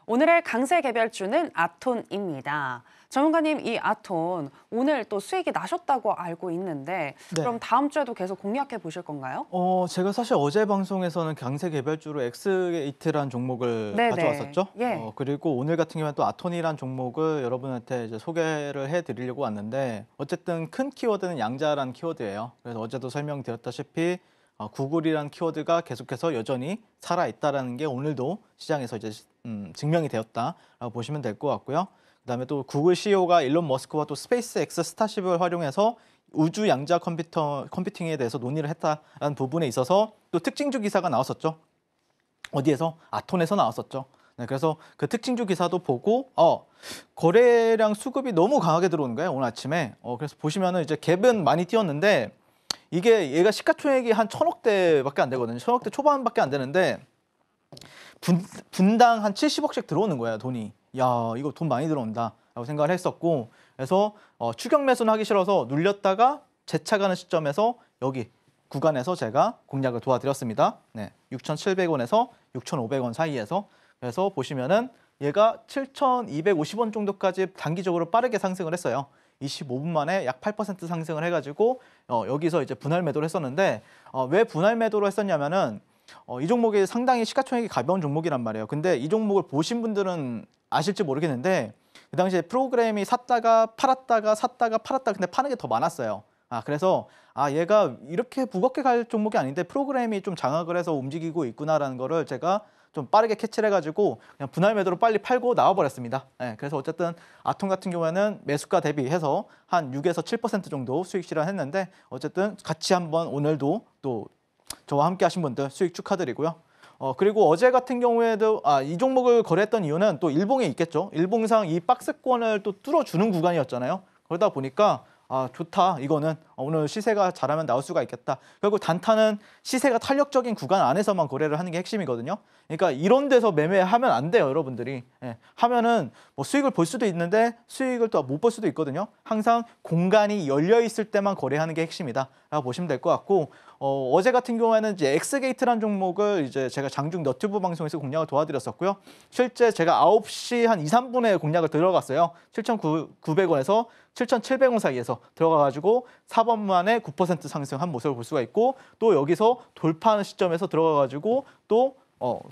오늘의 강세 개별주는 아톤입니다. 전문가님, 이 아톤 오늘 또 수익이 나셨다고 알고 있는데 그럼 다음 주에도 계속 공략해 보실 건가요? 제가 사실 어제 방송에서는 강세 개별주로 엑스게이트라는 종목을 가져왔었죠. 예. 그리고 오늘 같은 경우는 또 아톤이라는 종목을 여러분한테 이제 소개를 해드리려고 왔는데 어쨌든 큰 키워드는 양자라는 키워드예요. 그래서 어제도 설명드렸다시피 구글이라는 키워드가 계속해서 여전히 살아있다라는 게 오늘도 시장에서 이제 증명이 되었다라고 보시면 될 것 같고요. 그다음에 또 구글 CEO가 일론 머스크와 또 스페이스X 스타쉽을 활용해서 우주 양자 컴퓨팅에 대해서 논의를 했다라는 부분에 있어서 또 특징주 기사가 나왔었죠. 어디에서? 아톤에서 나왔었죠. 네, 그래서 그 특징주 기사도 보고 거래량 수급이 너무 강하게 들어오는 거예요. 오늘 아침에. 그래서 보시면은 이제 갭은 많이 띄었는데 이게 얘가 시가총액이 한 1,000억대밖에 안 되거든요. 1,000억대 초반밖에 안 되는데 분당 한 70억씩 들어오는 거야, 돈이. 야, 이거 돈 많이 들어온다라고 생각을 했었고 그래서 추격 매수는 하기 싫어서 눌렸다가 재차가는 시점에서 여기 구간에서 제가 공략을 도와드렸습니다. 네, 6,700원에서 6,500원 사이에서. 그래서 보시면은 얘가 7,250원 정도까지 단기적으로 빠르게 상승을 했어요. 25분 만에 약 8% 상승을 해가지고 여기서 이제 분할 매도를 했었는데 왜 분할 매도를 했었냐면은 이 종목이 상당히 시가총액이 가벼운 종목이란 말이에요. 근데 이 종목을 보신 분들은 아실지 모르겠는데 그 당시에 프로그램이 샀다가 팔았다가 샀다가 팔았다 근데 파는 게 더 많았어요. 그래서 얘가 이렇게 무겁게 갈 종목이 아닌데 프로그램이 좀 장악을 해서 움직이고 있구나라는 거를 제가 좀 빠르게 캐치를 해가지고 그냥 분할 매도로 빨리 팔고 나와버렸습니다. 네, 그래서 어쨌든 아톤 같은 경우에는 매수가 대비해서 한 6에서 7% 정도 수익 실현했는데 어쨌든 같이 한번 오늘도 또 저와 함께 하신 분들 수익 축하드리고요. 그리고 어제 같은 경우에도 이 종목을 거래했던 이유는 또 일봉에 있겠죠. 일봉상 이 박스권을 또 뚫어주는 구간이었잖아요. 그러다 보니까 좋다. 이거는 오늘 시세가 잘하면 나올 수가 있겠다. 결국 단타는 시세가 탄력적인 구간 안에서만 거래를 하는 게 핵심이거든요. 그러니까 이런 데서 매매하면 안 돼요, 여러분들이. 예, 하면은 뭐 수익을 볼 수도 있는데 수익을 또 못 볼 수도 있거든요. 항상 공간이 열려 있을 때만 거래하는 게 핵심이다라고 보시면 될 것 같고, 어제 같은 경우에는 이제 엑스게이트라는 종목을 이제 제가 장중 너튜브 방송에서 공략을 도와드렸었고요. 실제 제가 9시 한 2, 3분에 공략을 들어갔어요. 7,900원에서 7,700원 사이에서 들어가가지고 4번 만에 9% 상승한 모습을 볼 수가 있고, 또 여기서 돌파하는 시점에서 들어가가지고 또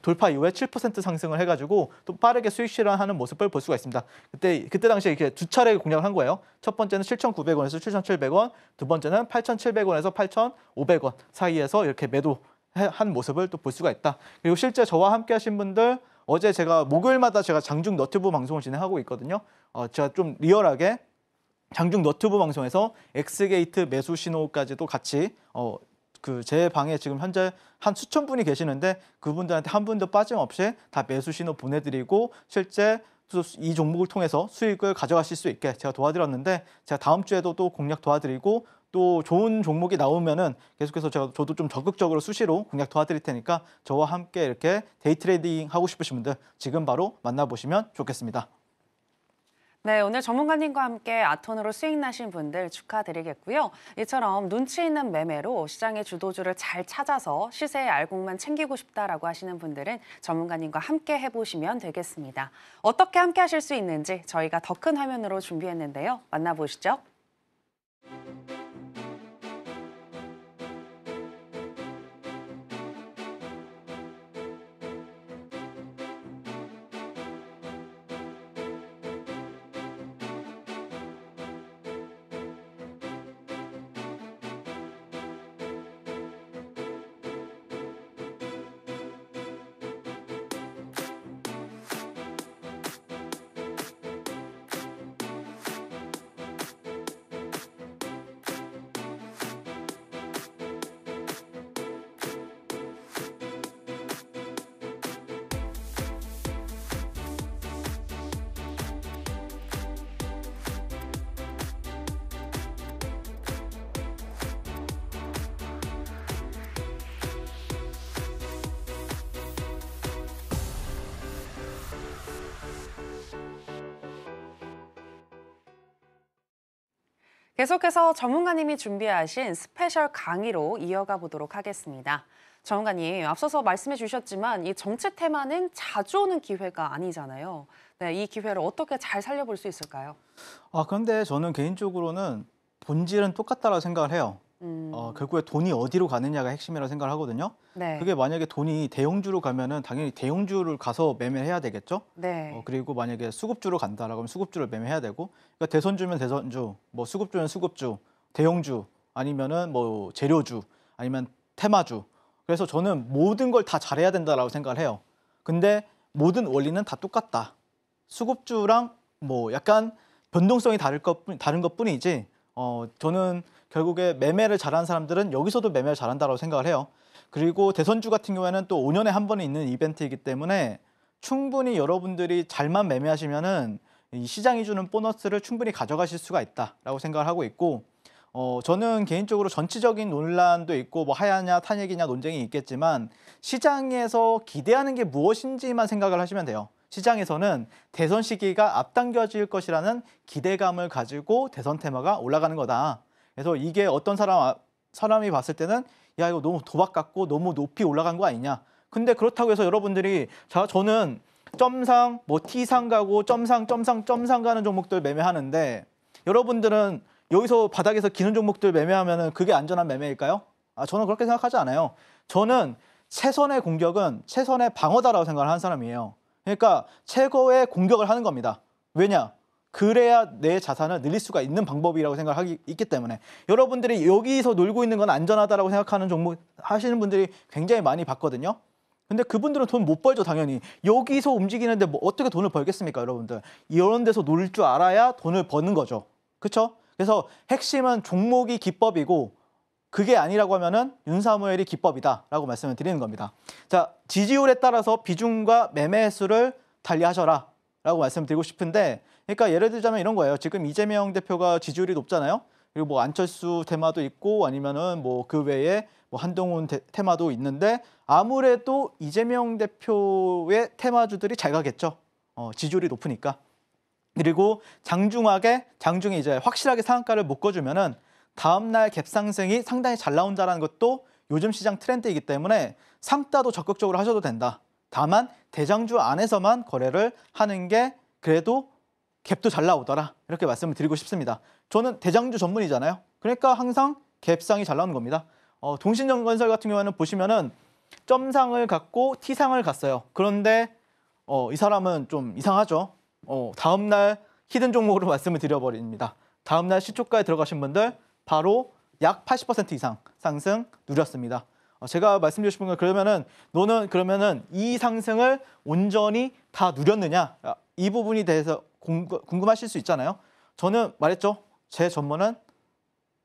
돌파 이후에 7% 상승을 해가지고 또 빠르게 수익 실현하는 모습을 볼 수가 있습니다. 그때 당시에 이렇게 두 차례 공략을 한 거예요. 첫 번째는 7,900원에서 7,700원, 두 번째는 8,700원에서 8,500원 사이에서 이렇게 매도한 모습을 또 볼 수가 있다. 그리고 실제 저와 함께 하신 분들, 어제 제가 목요일마다 제가 장중 너튜브 방송을 진행하고 있거든요. 제가 좀 리얼하게 장중 너튜브 방송에서 엑스게이트 매수 신호까지도 같이 제 방에 지금 현재 한 수천 분이 계시는데 그분들한테 한 분도 빠짐없이 다 매수 신호 보내드리고 실제 이 종목을 통해서 수익을 가져가실 수 있게 제가 도와드렸는데, 제가 다음 주에도 또 공략 도와드리고 또 좋은 종목이 나오면은 계속해서 저도 좀 적극적으로 수시로 공략 도와드릴 테니까 저와 함께 이렇게 데이 트레이딩 하고 싶으신 분들 지금 바로 만나보시면 좋겠습니다. 네, 오늘 전문가님과 함께 아톤으로 수익 나신 분들 축하드리겠고요. 이처럼 눈치 있는 매매로 시장의 주도주를 잘 찾아서 시세의 알곡만 챙기고 싶다라고 하시는 분들은 전문가님과 함께 해보시면 되겠습니다. 어떻게 함께 하실 수 있는지 저희가 더 큰 화면으로 준비했는데요. 만나보시죠. 계속해서 전문가님이 준비하신 스페셜 강의로 이어가 보도록 하겠습니다. 전문가님, 앞서서 말씀해 주셨지만 이 정치 테마는 자주 오는 기회가 아니잖아요. 네, 이 기회를 어떻게 잘 살려볼 수 있을까요? 그런데 저는 개인적으로는 본질은 똑같다고 생각을 해요. 결국에 돈이 어디로 가느냐가 핵심이라고 생각을 하거든요. 네. 그게 만약에 돈이 대형주로 가면은 당연히 대형주를 가서 매매해야 되겠죠. 네. 그리고 만약에 수급주로 간다라고 하면 수급주를 매매해야 되고, 그러니까 대선주면 대선주, 뭐 수급주면 수급주, 대형주 아니면은 뭐 재료주 아니면 테마주. 그래서 저는 모든 걸 다 잘해야 된다라고 생각을 해요. 근데 모든 원리는 다 똑같다. 수급주랑 뭐 약간 변동성이 다른 것뿐이지. 저는 결국에 매매를 잘하는 사람들은 여기서도 매매를 잘한다고 생각을 해요. 그리고 대선주 같은 경우에는 또 5년에 한 번에 있는 이벤트이기 때문에 충분히 여러분들이 잘만 매매하시면은 이 시장이 주는 보너스를 충분히 가져가실 수가 있다라고 생각을 하고 있고, 저는 개인적으로 정치적인 논란도 있고 뭐 하야냐 탄핵이냐 논쟁이 있겠지만 시장에서 기대하는 게 무엇인지만 생각을 하시면 돼요. 시장에서는 대선 시기가 앞당겨질 것이라는 기대감을 가지고 대선 테마가 올라가는 거다. 그래서 이게 어떤 사람이 봤을 때는 야, 이거 너무 도박 같고 너무 높이 올라간 거 아니냐. 근데 그렇다고 해서 여러분들이 저는 점상 뭐 T상 가고 점상 가는 종목들 매매하는데, 여러분들은 여기서 바닥에서 기는 종목들 매매하면은 그게 안전한 매매일까요? 저는 그렇게 생각하지 않아요. 저는 최선의 공격은 최선의 방어다라고 생각을 하는 사람이에요. 그러니까 최고의 공격을 하는 겁니다. 왜냐? 그래야 내 자산을 늘릴 수가 있는 방법이라고 생각하기 있기 때문에. 여러분들이 여기서 놀고 있는 건 안전하다라고 생각하는 종목 하시는 분들이 굉장히 많이 봤거든요. 근데 그분들은 돈 못 벌죠, 당연히. 여기서 움직이는데 뭐 어떻게 돈을 벌겠습니까, 여러분들? 이런 데서 놀 줄 알아야 돈을 버는 거죠. 그렇죠? 그래서 핵심은 종목이 기법이고, 그게 아니라고 하면은 윤사무엘이 기법이다라고 말씀을 드리는 겁니다. 자, 지지율에 따라서 비중과 매매 횟수를 달리하셔라라고 말씀드리고 싶은데, 그러니까 예를 들자면 이런 거예요. 지금 이재명 대표가 지지율이 높잖아요. 그리고 뭐 안철수 테마도 있고 아니면은 뭐 그 외에 뭐 한동훈 테마도 있는데 아무래도 이재명 대표의 테마주들이 잘 가겠죠. 지지율이 높으니까. 그리고 장중에 이제 확실하게 상한가를 묶어주면은 다음날 갭 상승이 상당히 잘 나온다는 것도 요즘 시장 트렌드이기 때문에 상따도 적극적으로 하셔도 된다. 다만 대장주 안에서만 거래를 하는 게 그래도 갭도 잘 나오더라. 이렇게 말씀을 드리고 싶습니다. 저는 대장주 전문이잖아요. 그러니까 항상 갭상이 잘 나오는 겁니다. 동신전건설 같은 경우에는 보시면은 점상을 갖고 T상을 갔어요. 그런데 이 사람은 좀 이상하죠. 다음날 히든 종목으로 말씀을 드려버립니다. 다음날 시초가에 들어가신 분들 바로 약 80% 이상 상승 누렸습니다. 제가 말씀드리고 싶은 건 그러면은 너는 그러면은 이 상승을 온전히 다 누렸느냐? 이 부분에 대해서 궁금하실 수 있잖아요. 저는 말했죠. 제 전문은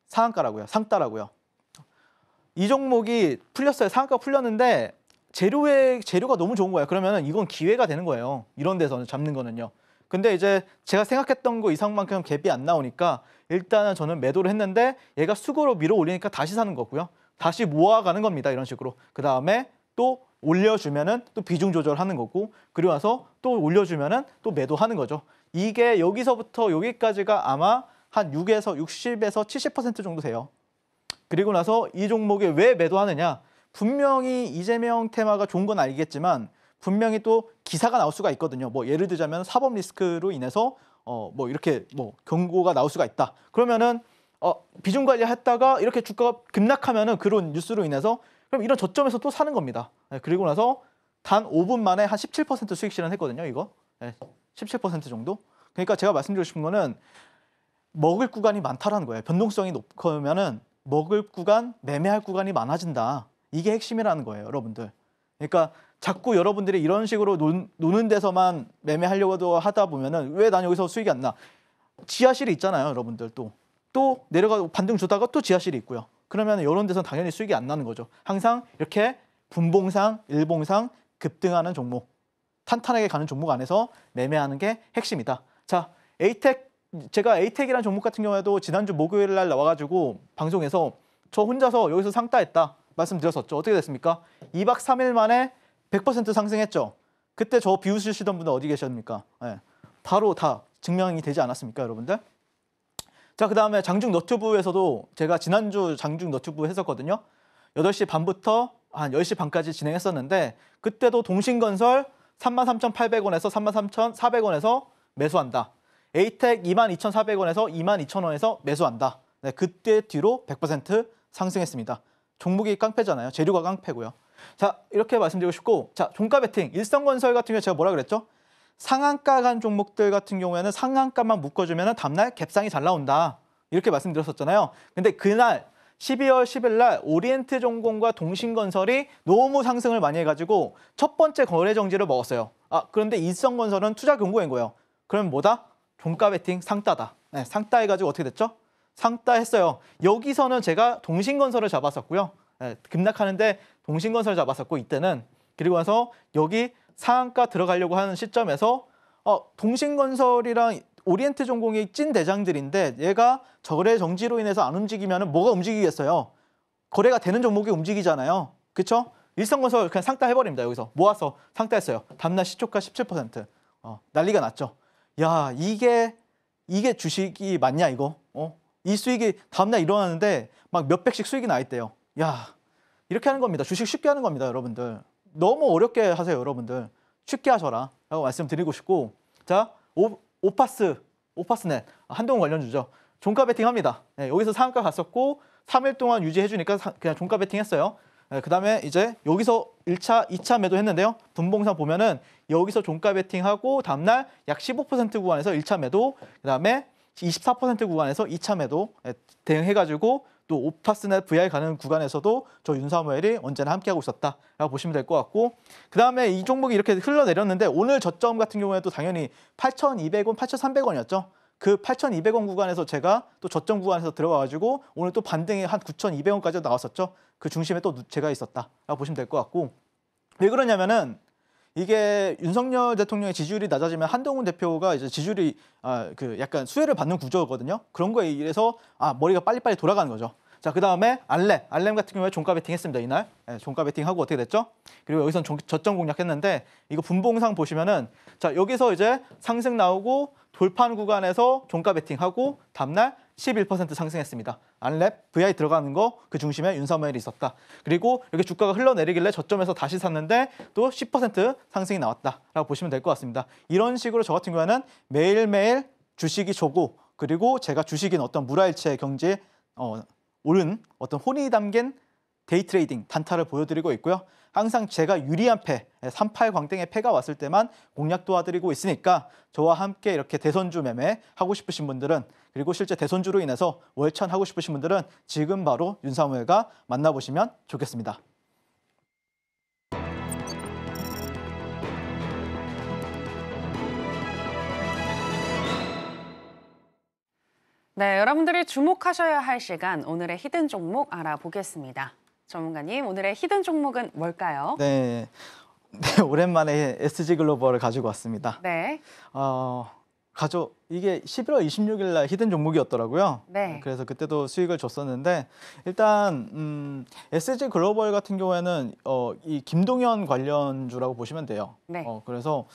상한가라고요. 상따라고요. 이 종목이 풀렸어요. 상한가 풀렸는데 재료가 너무 좋은 거예요. 그러면은 이건 기회가 되는 거예요. 이런 데서는 잡는 거는요. 근데 이제 제가 생각했던 거 이상만큼 갭이 안 나오니까 일단은 저는 매도를 했는데 얘가 수급으로 밀어 올리니까 다시 사는 거고요. 다시 모아가는 겁니다. 이런 식으로. 그 다음에 또 올려주면은 또 비중 조절하는 거고 그리고 나서 또 올려주면은 또 매도하는 거죠. 이게 여기서부터 여기까지가 아마 한 60에서 70% 정도 돼요. 그리고 나서 이 종목에 왜 매도하느냐? 분명히 이재명 테마가 좋은 건 알겠지만 분명히 또 기사가 나올 수가 있거든요. 뭐 예를 들자면 사법 리스크로 인해서 뭐 이렇게 뭐 경고가 나올 수가 있다. 그러면은 비중 관리했다가 이렇게 주가가 급락하면은 그런 뉴스로 인해서 그럼 이런 저점에서 또 사는 겁니다. 그리고 나서 단 5분 만에 한 17% 수익 실현했거든요. 이거 17% 정도. 그러니까 제가 말씀드리고 싶은 거는 먹을 구간이 많다라는 거예요. 변동성이 높으면은 먹을 구간, 매매할 구간이 많아진다. 이게 핵심이라는 거예요, 여러분들. 그러니까 자꾸 여러분들이 이런 식으로 노는 데서만 매매하려고 하다 보면은 왜 난 여기서 수익이 안 나? 지하실이 있잖아요, 여러분들 또 내려가고 반등 주다가 또 지하실이 있고요. 그러면 이런 데서는 당연히 수익이 안 나는 거죠. 항상 이렇게 분봉상, 일봉상 급등하는 종목, 탄탄하게 가는 종목 안에서 매매하는 게 핵심이다. 자, 제가 에이텍이라는 종목 같은 경우에도 지난주 목요일 날 나와가지고 방송에서 저 혼자서 여기서 상따했다 말씀드렸었죠. 어떻게 됐습니까? 2박 3일 만에 100% 상승했죠. 그때 저 비웃으시던 분들 어디 계십니까? 바로 다 증명이 되지 않았습니까, 여러분들? 자, 그 다음에 장중 너튜브에서도 제가 지난주 장중 너튜브 했었거든요. 8시 반부터 한 10시 반까지 진행했었는데 그때도 동신건설 33,800원에서 33,400원에서 매수한다. 에이텍 22,400원에서 22,000원에서 매수한다. 네, 그때 뒤로 100% 상승했습니다. 종목이 깡패잖아요. 재료가 깡패고요. 자, 이렇게 말씀드리고 싶고, 자, 종가 베팅 일성건설 같은 경우에 제가 뭐라 그랬죠? 상한가 간 종목들 같은 경우에는 상한가만 묶어주면 다음날 갭상이 잘 나온다. 이렇게 말씀드렸었잖아요. 근데 그날 12월 10일 날 오리엔트重工과 동신건설이 너무 상승을 많이 해가지고 첫 번째 거래 정지를 먹었어요. 그런데 일성건설은 투자 경고인 거예요. 그러면 뭐다? 종가 베팅 상따다. 네, 상따 해가지고 어떻게 됐죠? 상따 했어요. 여기서는 제가 동신건설을 잡았었고요. 네, 급락하는데 동신건설 잡았었고 이때는. 그리고 나서 여기 상한가 들어가려고 하는 시점에서 동신건설이랑 오리엔트重工이 찐 대장들인데 얘가 거래 정지로 인해서 안 움직이면 뭐가 움직이겠어요? 거래가 되는 종목이 움직이잖아요. 그렇죠? 일성건설 그냥 상따 해버립니다. 여기서 모아서 상따했어요. 다음날 시초가 17%. 난리가 났죠. 야, 이게 주식이 맞냐 이거? 이 수익이 다음날 일어나는데 막 몇백씩 수익이 나 있대요. 야, 이렇게 하는 겁니다. 주식 쉽게 하는 겁니다, 여러분들. 너무 어렵게 하세요, 여러분들. 쉽게 하셔라 라고 말씀드리고 싶고, 자, 오파스넷 한동훈 관련주죠. 종가 베팅합니다. 네, 여기서 상한가 갔었고 3일 동안 유지해주니까 그냥 종가 베팅했어요. 네, 그 다음에 이제 여기서 1차, 2차 매도 했는데요. 분봉상 보면은 여기서 종가 베팅하고 다음날 약 15% 구간에서 1차 매도, 그 다음에 24% 구간에서 2차 매도 대응해가지고 또 오파스넷 VR 가는 구간에서도 저 윤사무엘이 언제나 함께하고 있었다라고 보시면 될 것 같고, 그 다음에 이 종목이 이렇게 흘러내렸는데 오늘 저점 같은 경우에도 당연히 8,200원, 8,300원이었죠. 그 8,200원 구간에서 제가 또 저점 구간에서 들어가가지고 오늘 또 반등이 한 9,200원까지 나왔었죠. 그 중심에 또 제가 있었다라고 보시면 될 것 같고, 왜 그러냐면은 이게 윤석열 대통령의 지지율이 낮아지면 한동훈 대표가 이제 지지율이 그 약간 수혜를 받는 구조거든요. 그런 거에 의해서 머리가 빨리빨리 돌아가는 거죠. 자, 그다음에 알렘 같은 경우에 종가 베팅했습니다. 이날 종가 베팅하고 어떻게 됐죠? 그리고 여기선 저점 공략했는데 이거 분봉상 보시면은 자, 여기서 이제 상승 나오고 돌파하는 구간에서 종가 베팅하고 다음날 11% 상승했습니다. 알렘 VI 들어가는 거 그 중심에 윤석열이 있었다. 그리고 이렇게 주가가 흘러내리길래 저점에서 다시 샀는데 또 10% 상승이 나왔다라고 보시면 될 것 같습니다. 이런 식으로 저 같은 경우에는 매일매일 주식이 조고 그리고 제가 주식인 어떤 물화일체 경제에 오른 어떤 혼이 담긴 데이 트레이딩 단타를 보여드리고 있고요. 항상 제가 유리한 패, 38 광땡의 패가 왔을 때만 공략 도와드리고 있으니까 저와 함께 이렇게 대선주 매매 하고 싶으신 분들은 그리고 실제 대선주로 인해서 월천 하고 싶으신 분들은 지금 바로 윤사무엘과 만나보시면 좋겠습니다. 네, 여러분들이 주목하셔야 할 시간, 오늘의 히든 종목 알아보겠습니다. 전문가님, 오늘의 히든 종목은 뭘까요? 네, 오랜만에 SG 글로벌을 가지고 왔습니다. 네. 이게 11월 26일 날 히든 종목이었더라고요. 네. 그래서 그때도 수익을 줬었는데 일단 SG 글로벌 같은 경우에는 이 김동연 관련주라고 보시면 돼요. 네. 그래서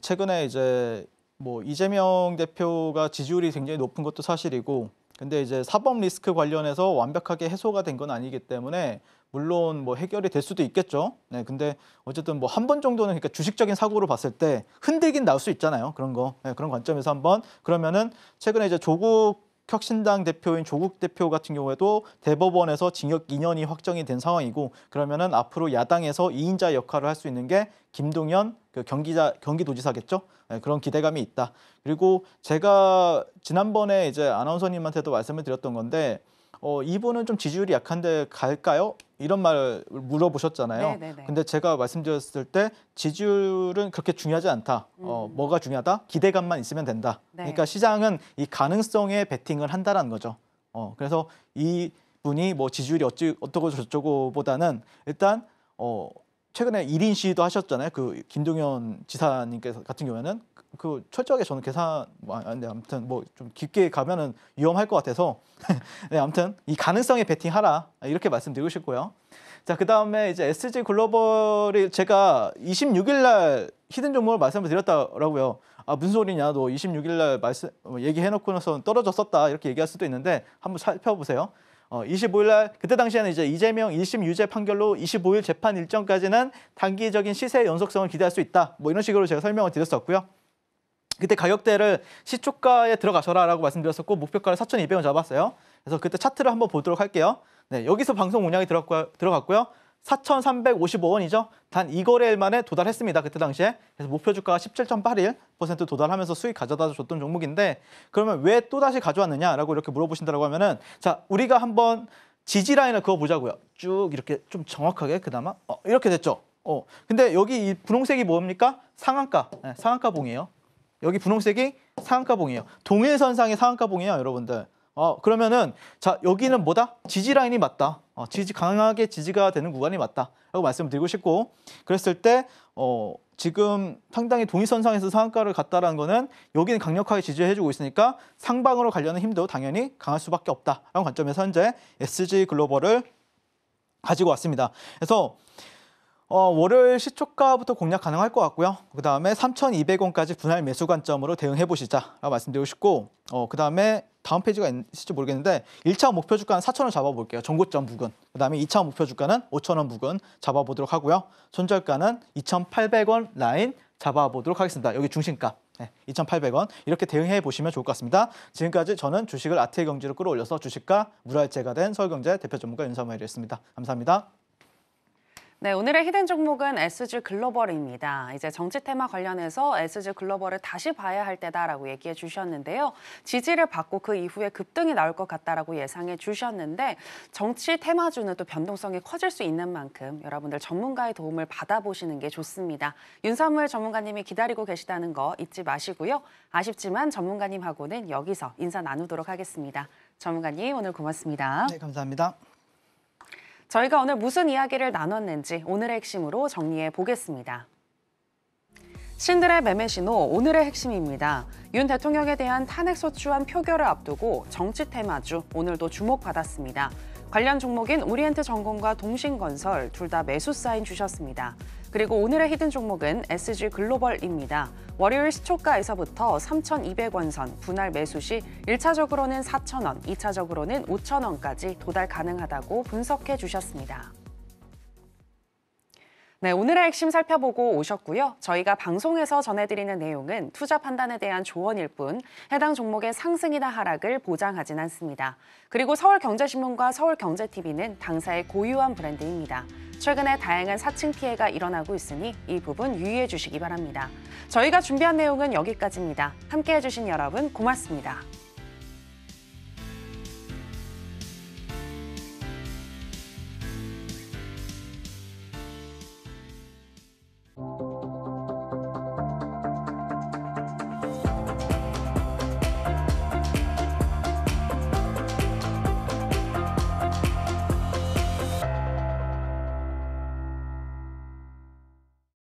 최근에 이제 뭐 이재명 대표가 지지율이 굉장히 높은 것도 사실이고 근데 이제 사법 리스크 관련해서 완벽하게 해소가 된 건 아니기 때문에 물론 뭐 해결이 될 수도 있겠죠. 네, 근데 어쨌든 뭐 한 번 정도는 그러니까 주식적인 사고로 봤을 때 흔들긴 나올 수 있잖아요. 그런 거. 네, 그런 관점에서 한번 그러면은 최근에 이제 조국 혁신당 대표인 조국 대표 같은 경우에도 대법원에서 징역 2년이 확정이 된 상황이고 그러면은 앞으로 야당에서 2인자 역할을 할 수 있는 게 김동연 그 경기도지사겠죠. 네, 그런 기대감이 있다. 그리고 제가 지난번에 이제 아나운서님한테도 말씀을 드렸던 건데 이분은 좀 지지율이 약한데 갈까요? 이런 말 물어보셨잖아요. 네네네. 근데 제가 말씀드렸을 때 지지율은 그렇게 중요하지 않다. 뭐가 중요하다? 기대감만 있으면 된다. 네. 그러니까 시장은 이 가능성에 베팅을 한다라는 거죠. 그래서 이 분이 뭐 지지율이 어쩌고 저쩌고보다는 일단 최근에 1인 시위도 하셨잖아요. 그 김동연 지사님께서 같은 경우에는 그 철저하게 저는 근데 아무튼 뭐 좀 깊게 가면은 위험할 것 같아서 네, 아무튼 이 가능성에 베팅하라 이렇게 말씀드리고 싶고요. 자, 그다음에 이제 SG 글로벌이 제가 26일 날 히든 종목을 말씀을 드렸더라고요. 무슨 소리냐, 너 26일 날 얘기해놓고 나서 떨어졌었다 이렇게 얘기할 수도 있는데 한번 살펴보세요. 25일 날 그때 당시에는 이제 이재명 1심 유죄 판결로 25일 재판 일정까지는 단기적인 시세 연속성을 기대할 수 있다. 뭐 이런 식으로 제가 설명을 드렸었고요. 그때 가격대를 시초가에 들어가셔라라고 말씀드렸었고 목표가를 4,200원 잡았어요. 그래서 그때 차트를 한번 보도록 할게요. 네, 여기서 방송 공략이 들어갔고요. 4,355원이죠. 단 2거래일 만에 도달했습니다. 그때 당시에. 그래서 목표 주가가 17.81% 도달하면서 수익 가져다 줬던 종목인데 그러면 왜 또다시 가져왔느냐라고 이렇게 물어보신다고 하면은 자, 우리가 한번 지지 라인을 그어보자고요. 쭉 이렇게 좀 정확하게 그나마 이렇게 됐죠. 근데 여기 이 분홍색이 뭡니까? 상한가. 네, 상한가 봉이에요. 여기 분홍색이 상한가봉이에요. 동일선상의 상한가봉이에요, 여러분들. 그러면은 자, 여기는 뭐다? 지지 라인이 맞다. 강하게 지지가 되는 구간이 맞다. 라고 말씀드리고 싶고 그랬을 때 지금 상당히 동일선상에서 상한가를 갔다라는 거는 여기는 강력하게 지지해주고 있으니까 상방으로 가려는 힘도 당연히 강할 수밖에 없다라는 관점에서 현재 SG 글로벌을 가지고 왔습니다. 그래서 월요일 시초가부터 공략 가능할 것 같고요. 그 다음에 3,200원까지 분할 매수 관점으로 대응해 보시자라고 말씀드리고 싶고 그 다음에 다음 페이지가 있을지 모르겠는데 1차 목표 주가는 4,000원 잡아볼게요. 정고점 부근. 그 다음에 2차 목표 주가는 5,000원 부근 잡아보도록 하고요. 손절가는 2,800원 라인 잡아보도록 하겠습니다. 여기 중심가. 네, 2,800원 이렇게 대응해 보시면 좋을 것 같습니다. 지금까지 저는 주식을 아트의 경제로 끌어올려서 주식과 물화일체가 된 서울경제 대표 전문가 윤사무엘이었습니다. 감사합니다. 네, 오늘의 히든 종목은 SG 글로벌입니다. 이제 정치 테마 관련해서 SG 글로벌을 다시 봐야 할 때다라고 얘기해 주셨는데요. 지지를 받고 그 이후에 급등이 나올 것 같다라고 예상해 주셨는데 정치 테마주는 또 변동성이 커질 수 있는 만큼 여러분들 전문가의 도움을 받아보시는 게 좋습니다. 윤사무엘 전문가님이 기다리고 계시다는 거 잊지 마시고요. 아쉽지만 전문가님하고는 여기서 인사 나누도록 하겠습니다. 전문가님 오늘 고맙습니다. 네, 감사합니다. 저희가 오늘 무슨 이야기를 나눴는지 오늘의 핵심으로 정리해 보겠습니다. 신들의 매매 신호, 오늘의 핵심입니다. 윤 대통령에 대한 탄핵소추안 표결을 앞두고 정치 테마주 오늘도 주목받았습니다. 관련 종목인 오리엔트전공과 동신건설 둘 다 매수 사인 주셨습니다. 그리고 오늘의 히든 종목은 SG글로벌입니다. 월요일 시초가에서부터 3,200원 선 분할 매수 시 1차적으로는 4,000원, 2차적으로는 5,000원까지 도달 가능하다고 분석해 주셨습니다. 네, 오늘의 핵심 살펴보고 오셨고요. 저희가 방송에서 전해드리는 내용은 투자 판단에 대한 조언일 뿐 해당 종목의 상승이나 하락을 보장하진 않습니다. 그리고 서울경제신문과 서울경제TV는 당사의 고유한 브랜드입니다. 최근에 다양한 사칭 피해가 일어나고 있으니 이 부분 유의해 주시기 바랍니다. 저희가 준비한 내용은 여기까지입니다. 함께해 주신 여러분 고맙습니다.